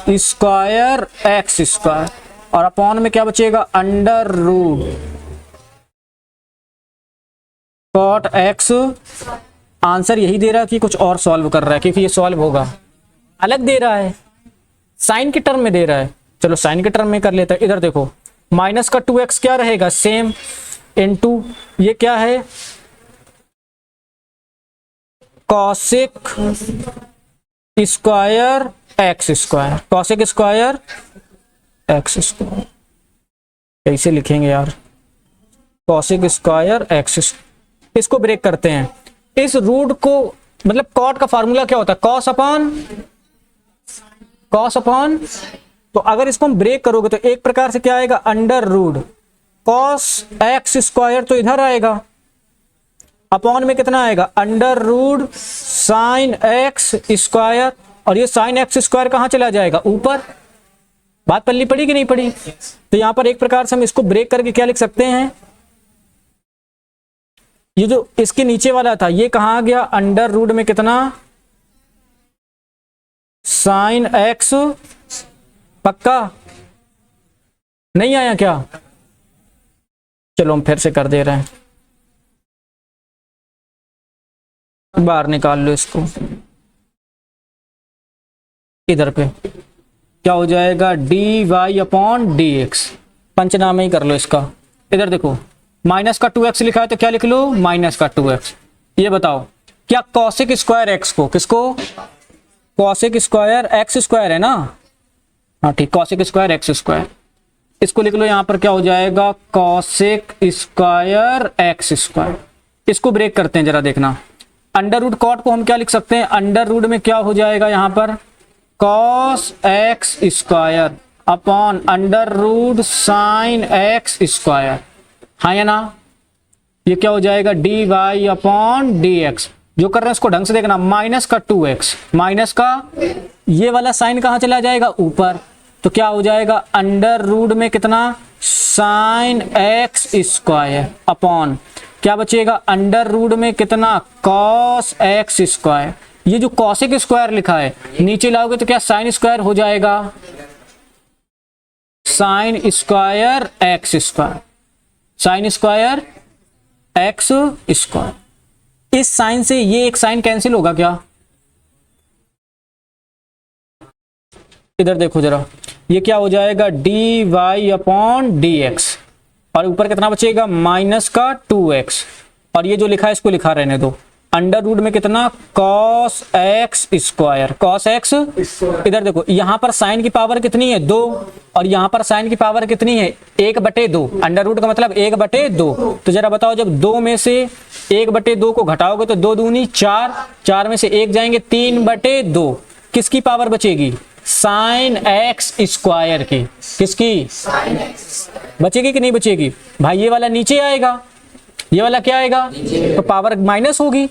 स्क्वायर एक्स स्क्वायर, और अपॉन में क्या बचेगा, under root cot X. Answer यही दे रहा है कि कुछ और सॉल्व कर रहा है, क्योंकि ये सॉल्व होगा, अलग दे रहा है, साइन के टर्म में दे रहा है। चलो साइन के टर्म में कर लेता है। इधर देखो माइनस का 2x क्या रहेगा, सेम, इनटू ये क्या है, cosec square X square, cosec square X square. कैसे लिखेंगे यार, कॉसेक स्क्वायर एक्स, इसको ब्रेक करते हैं। इस रूट को मतलब कॉट का फार्मूला क्या होता है, कॉस अपॉन, तो अगर इसको हम ब्रेक करोगे तो एक प्रकार से क्या आएगा, under root cos x square, तो इधर आएगा, अपॉन में कितना आएगा, under root sine x square, और ये साइन एक्स स्क्वायर कहां चला जाएगा, ऊपर। बात पल्ली पड़ी कि नहीं पड़ी? तो यहां पर एक प्रकार से हम इसको ब्रेक करके क्या लिख सकते हैं, ये जो इसके नीचे वाला था ये कहां आ गया, अंडर रूट में कितना, साइन एक्स, पक्का नहीं आया क्या? चलो हम फिर से कर दे रहे हैं, बाहर निकाल लो इसको, इधर पे क्या हो जाएगा, D Y upon D X, पंचनामे ही कर लो इसका। इधर देखो माइनस का 2x लिखा है तो क्या लिख लो, माइनस का 2x। ये बताओ क्या कॉसेक स्क्वायर एक्स को, किसको, कॉसेक स्क्वायर एक्स स्क्वायर है ना, हाँ ठीक, कॉसेक स्क्वायर एक्स स्क्वायर, इसको लिख लो यहां पर क्या हो जाएगा, कॉसेक स्क्वायर एक्स स्क्वायर। इसको ब्रेक करते हैं जरा देखना, अंडर रूट कॉट को हम क्या लिख सकते हैं, अंडर रूट में क्या हो जाएगा यहां पर, cos x square upon under root sine x square, हाँ या ना। ये क्या हो जाएगा, D Y upon D X. जो कर रहे हैं उसको ढंग से देखना, माइनस का 2x, माइनस का ये वाला साइन कहां चला जाएगा, ऊपर, तो क्या हो जाएगा, अंडर रूट में कितना, साइन एक्स स्क्वायर अपॉन क्या बचेगा, अंडर रूट में कितना, कॉस एक्स स्क्वायर। ये जो कॉसेक स्क्वायर लिखा है नीचे लाओगे तो क्या साइन स्क्वायर हो जाएगा, sign square X square, sign square X square. इस साइन से ये एक साइन कैंसिल होगा क्या, इधर देखो जरा, ये क्या हो जाएगा, D Y upon D X, और ऊपर कितना बचेगा, माइनस का 2x, और ये जो लिखा है इसको लिखा रहने दो, अंडर रूट में कितना, cos x square, cos x. इधर देखो यहां पर साइन की पावर कितनी है, 2, और यहां पर साइन की पावर कितनी है, 1/2, अंडर रूट का मतलब 1/2। तो जरा बताओ जब 2 में से 1/2 को घटाओगे तो 2 दूनी 4, 4 में से 1 जाएंगे, 3/2, किसकी पावर बचेगी, साइन एक्स स्क्वायर की, किसकी, बचेगी कि नहीं बचेगी भाई, ये वाला नीचे आएगा, ये वाला क्या आएगा, तो पावर माइनस होगी।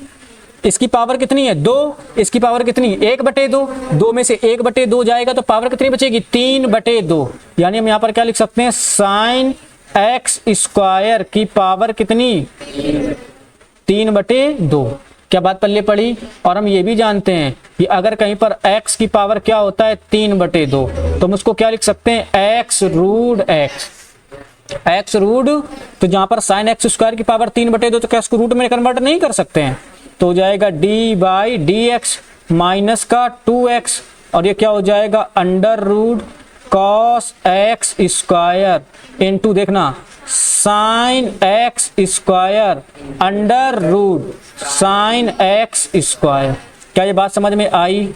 इसकी पावर कितनी है, 2, इसकी पावर कितनी, 1/2, 2 में से 1/2 जाएगा तो पावर कितनी बचेगी, 3/2। यानी हम यहाँ पर क्या लिख सकते हैं, साइन एक्स स्क्वायर की पावर कितनी, 3/2। क्या बात पल्ले पड़ी? और हम ये भी जानते हैं कि अगर कहीं पर x की पावर क्या होता है, 3/2, तो हम उसको क्या लिख सकते हैं, x root x, X root, तो जहां पर साइन एक्स स्क्वायर की पावर 3/2, तो क्या इसको रूट में कन्वर्ट नहीं कर सकते हैं, तो हो जाएगा D by D x minus का 2x, और ये क्या हो जाएगा, under root cos x square into देखना sine x square under root sine x square. क्या ये बात समझ में आई?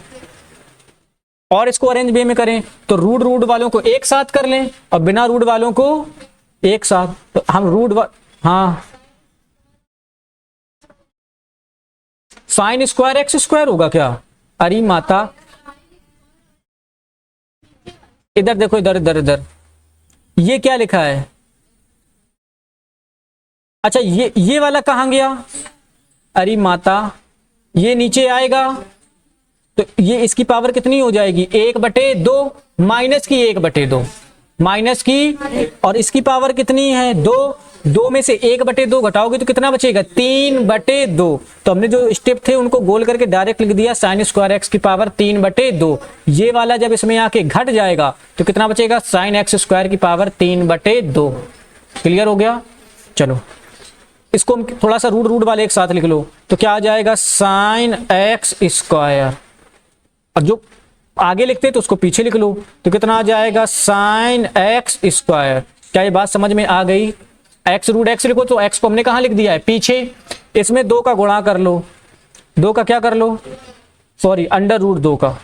और इसको अरेंज वे में करें तो रूट रूट वालों को एक साथ कर लें और बिना रूट वालों को एक साथ, तो हम हाँ साइन स्क्वायर एक्स स्क्वायर होगा क्या, अरे माता, इधर देखो, इधर इधर इधर, ये क्या लिखा है, अच्छा ये वाला कहां गया, अरे माता, ये नीचे आएगा तो ये इसकी पावर कितनी हो जाएगी, 1/2 माइनस की 1/2 माइनस की, और इसकी पावर कितनी है, 2 में से 1/2 घटाओगे तो कितना बचेगा, 3/2। तो हमने जो स्टेप थे उनको गोल करके डायरेक्ट लिख दिया, साइन स्क्वायर एक्स की पावर 3/2। ये वाला जब इसमें आके घट जाएगा तो कितना बचेगा, साइन एक्स स्क्वायर की पावर 3/2। क्लियर हो गया? चलो इसको हम थोड़ा सा रूट रूट वाले एक साथ लिख लो, तो क्या आ जाएगा, साइन एक्स स्क्वायर, और जो आगे लिखते हैं तो उसको पीछे लिख लो, तो कितना आ जाएगा, साइन एक्स स्क्वायर। क्या ये बात समझ में आ गई? एक्स रूट एक्स लिखो तो एक्स को हमने कहां लिख दिया है, पीछे। इसमें 2 का गुणा कर लो, 2 का क्या कर लो, सॉरी अंडर रूट 2 का,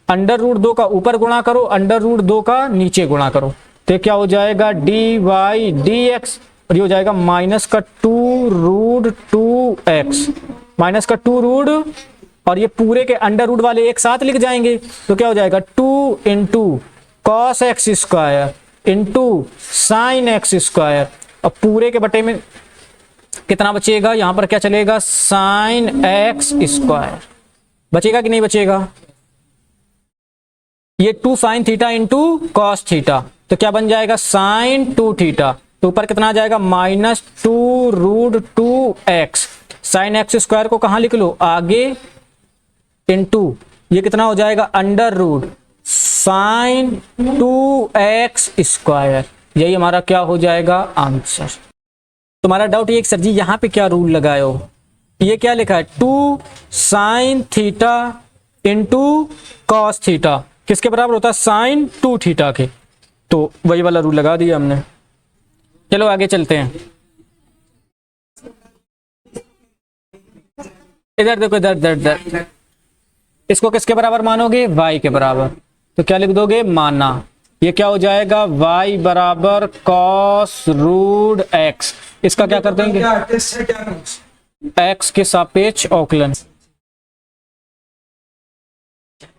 अंडर रूट 2 का ऊपर गुणा करो, अंडर रूट 2 का नीचे गुणा करो, तो क्या हो जाएगा डी वाई डी एक्स, और ये हो जाएगा माइनस का 2 रूट 2x, माइनस का 2 रूट, और ये पूरे के अंडर रूट वाले एक साथ लिख जाएंगे, तो क्या हो जाएगा 2 into cos x square into sine x square, और पूरे के बटे में कितना बचेगा, यहां पर क्या चलेगा, साइन एक्स स्क्वायर बचेगा कि नहीं बचेगा, ये 2 sine theta into cos theta, तो क्या बन जाएगा साइन 2 थीटा, तो ऊपर कितना आ जाएगा minus 2 root 2x, sine x square को कहां लिख लो आगे, इंटू ये कितना हो जाएगा under root sign 2x square, यही हमारा क्या हो जाएगा आंसर। तुम्हारा डाउट ये सर जी यहाँ पे क्या रूल लगाए हो, ये क्या लिखा है 2 sine theta into cos theta किसके बराबर होता है, साइन 2 थीटा के, तो वही वाला रूल लगा दिया हमने। चलो आगे चलते हैं, इधर देखो, इधर इधर इधर, इसको किसके बराबर मानोगे, y के बराबर, तो क्या लिख दोगे माना, ये क्या हो जाएगा y बराबर कॉस रूट x, इसका क्या कर देंगे x के सापेक्ष अवकलन,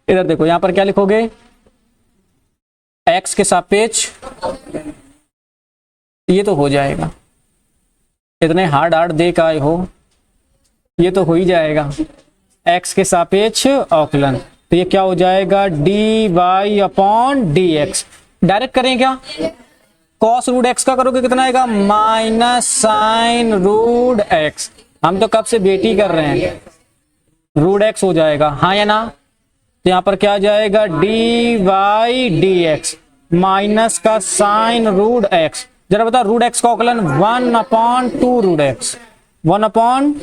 इधर देखो यहां पर क्या लिखोगे x के सापेक्ष, ये तो हो जाएगा, इतने हार्ड हार्ड दे का आए हो, ये तो हो ही जाएगा, x के सापेक्ष अवकलन, तो ये क्या हो जाएगा D Y upon D X, direct करें क्या, कॉस रूट एक्स का करोगे कितना आएगा माइनस साइन रूट एक्स, हम तो कब से बेटी कर रहे हैं, रूट एक्स हो जाएगा हाँ या ना, तो यहां पर क्या आ जाएगा D Y D x minus का साइन रूट एक्स, जरा बता रूट एक्स का अवकलन 1/2 रूट एक्स, 1/,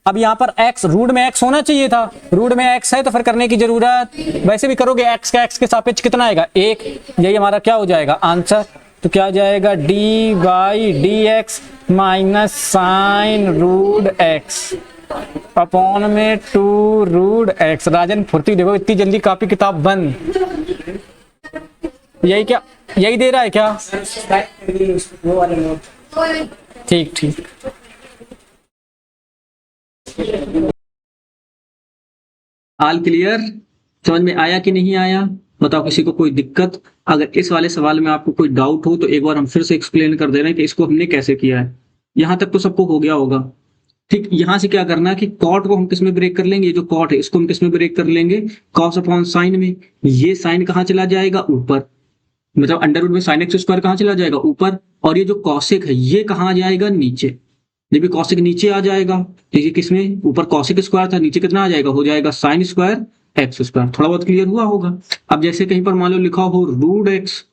अब यहां पर x रूट में x होना चाहिए था, रूट में x है तो फिर करने की जरूरत, वैसे भी करोगे x का x के सापेक्ष कितना आएगा 1, यही हमारा क्या हो जाएगा आंसर, तो क्या आ जाएगा D Y D x minus sine root X upon में 2 रूट एक्स। राजन फुर्ती देखो, इतनी जल्दी कॉपी किताब बंद, यही क्या, यही दे रहा है क्या, ठीक ठीक, ऑल क्लियर, समझ में आया कि नहीं आया, बताओ किसी को कोई दिक्कत, अगर इस वाले सवाल में आपको कोई डाउट हो तो एक बार हम फिर से एक्सप्लेन कर दे रहे हैं कि इसको हमने कैसे किया है, यहां तक तो सबको हो गया होगा। ठीक, यहां से क्या करना है कि कॉट को हम किस में ब्रेक कर लेंगे, ये जो कॉट है इसको हम किस में ब्रेक कर लेंगे, कॉस अपॉन साइन में, ये साइन कहां चला जाएगा ऊपर, मतलब अंडर रूट में साइन एक्स स्क्वायर कहां चला जाएगा ऊपर, और ये जो कॉसेक है ये कहां आ जाएगा नीचे, जब कॉसेक नीचे आ जाएगा तो ये किसमें ऊपर कॉसेक स्क्वायर था, नीचे कितना आ जाएगा, हो जाएगा साइन स्क्वायर एक्स स्क्वायर, थोड़ा बहुत क्लियर हुआ होगा। अब जैसे कहीं पर मान लो लिखा हो रूट एक्स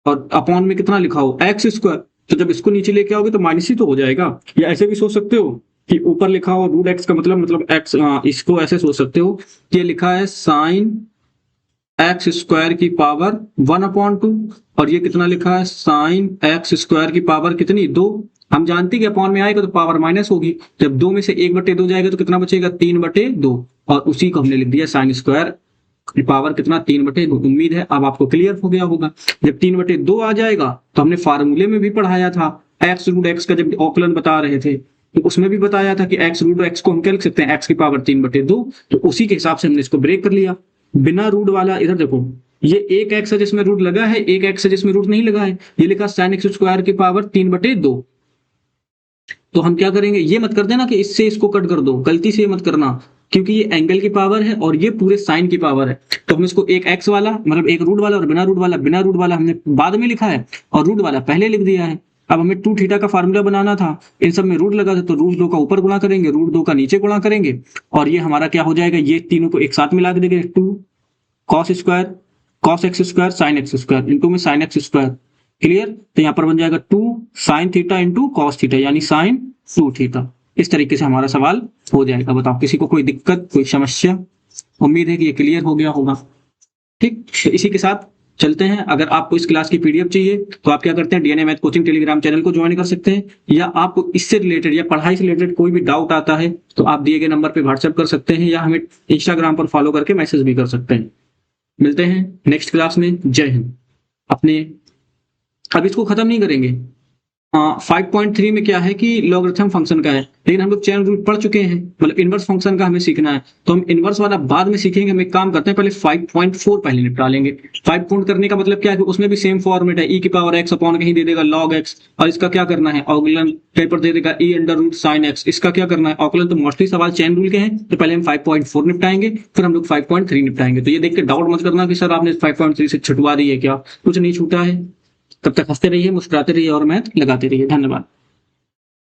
और अपॉन में कितना लिखा हो एक्स स्क्वायर, तो जब इसको नीचे लेके आओगे तो माइनस ही तो हो जाएगा, या ऐसे भी सोच सकते हो कि ऊपर लिखा हो रूट एक्स का मतलब एक्स, इसको ऐसे सोच सकते हो कि ये लिखा है साइन एक्स स्क्वायर की पावर 1/2, और ये कितना लिखा है साइन एक्स स्क्वायर की पावर कितनी 2, हम जानते हैं कि अपॉन में आएगा तो पावर माइनस होगी, जब 2 में से 1/2 जाएगा तो कितना बचेगा 3/2, और उसी को हमने लिख दिया साइन स्क्वायर की पावर कितना 3/2। उम्मीद है अब आपको क्लियर हो गया होगा। जब 3/2 आ जाएगा तो हमने फार्मूले में भी पढ़ाया था, एक्स रूट एक्स का जब अवकलन बता रहे थे तो उसमें भी बताया था कि एक्स रूट एक्स को हम क्या लिख सकते हैं, एक्स की पावर 3/2, तो उसी के हिसाब से हमने इसको ब्रेक कर लिया बिना रूट वाला। इधर देखो ये एक एक्स है जिसमें रूट लगा है, एक एक्स है जिसमें रूट नहीं लगा है, ये लिखा साइन एक्स स्क्वायर की पावर 3/2, तो हम क्या करेंगे, ये मत कर देना कि इससे इसको कट कर दो, गलती से ये मत करना, क्योंकि ये एंगल की पावर है और ये पूरे साइन की पावर है, तो हम इसको एक एक्स वाला मतलब एक रूट वाला और बिना रूट वाला हमने बाद में लिखा है और रूट वाला पहले लिख दिया है। अब हमें 2 थीटा का फार्मूला बनाना था, इन सब में रूट लगा था तो रूट 2 का ऊपर गुणा करेंगे, रूट 2 का नीचे गुणा करेंगे, और ये हमारा क्या हो जाएगा, ये तीनों को एक साथ मिला के देंगे 2 cos square cos x square sine x square into में साइन एक्स स्क्वायर, क्लियर, तो यहाँ पर बन जाएगा 2 sine theta into cos theta यानी साइन 2 थीटा। इस तरीके से हमारा सवाल हो जाएगा। बताओ किसी को कोई दिक्कत कोई समस्या, उम्मीद है कि ये क्लियर हो गया होगा। ठीक, तो इसी के साथ चलते हैं। अगर आपको इस क्लास की पीडीएफ चाहिए तो आप क्या करते हैं, DNA math coaching Telegram channel को ज्वाइन कर सकते हैं, या आपको इससे रिलेटेड या पढ़ाई से रिलेटेड कोई भी डाउट आता है तो आप दिए गए नंबर पे व्हाट्सएप कर सकते हैं, या हमें इंस्टाग्राम पर फॉलो करके मैसेज भी कर सकते हैं। मिलते हैं नेक्स्ट क्लास में। जय हिंद। अपने अब इसको खत्म नहीं करेंगे। 5.3 में क्या है कि लॉगरिथम फंक्शन का है, लेकिन हम लोग चेन रूल पढ़ चुके हैं, मतलब इनवर्स फंक्शन का हमें सीखना है, तो हम इनवर्स वाला बाद में सीखेंगे। हम एक काम करते हैं, पहले 5.4 पहले निपटा लेंगे। 5 पॉइंट करने का मतलब क्या है कि उसमें भी सेम फॉर्मेट है, e की पावर x अपॉन कहीं दे देगा log x, और इसका क्या करना है, ऑगलन कहीं पर दे देगा e under root sine x। इसका क्या करना है, ऑगलन। तो मोस्टली सवाल चेन रूल के हैं, तो पहले हम 5.4 निपटाएंगे, फिर हम लोग 5.3 निपटाएंगे। तो ये देख के डाउट मत करना कि सर आपने 5.3 से छुटवा दी है, क्या कुछ नहीं छूटा है। तब तक हंसते रहिए, मुस्कुराते रहिए और मैथ लगाते रहिए। धन्यवाद।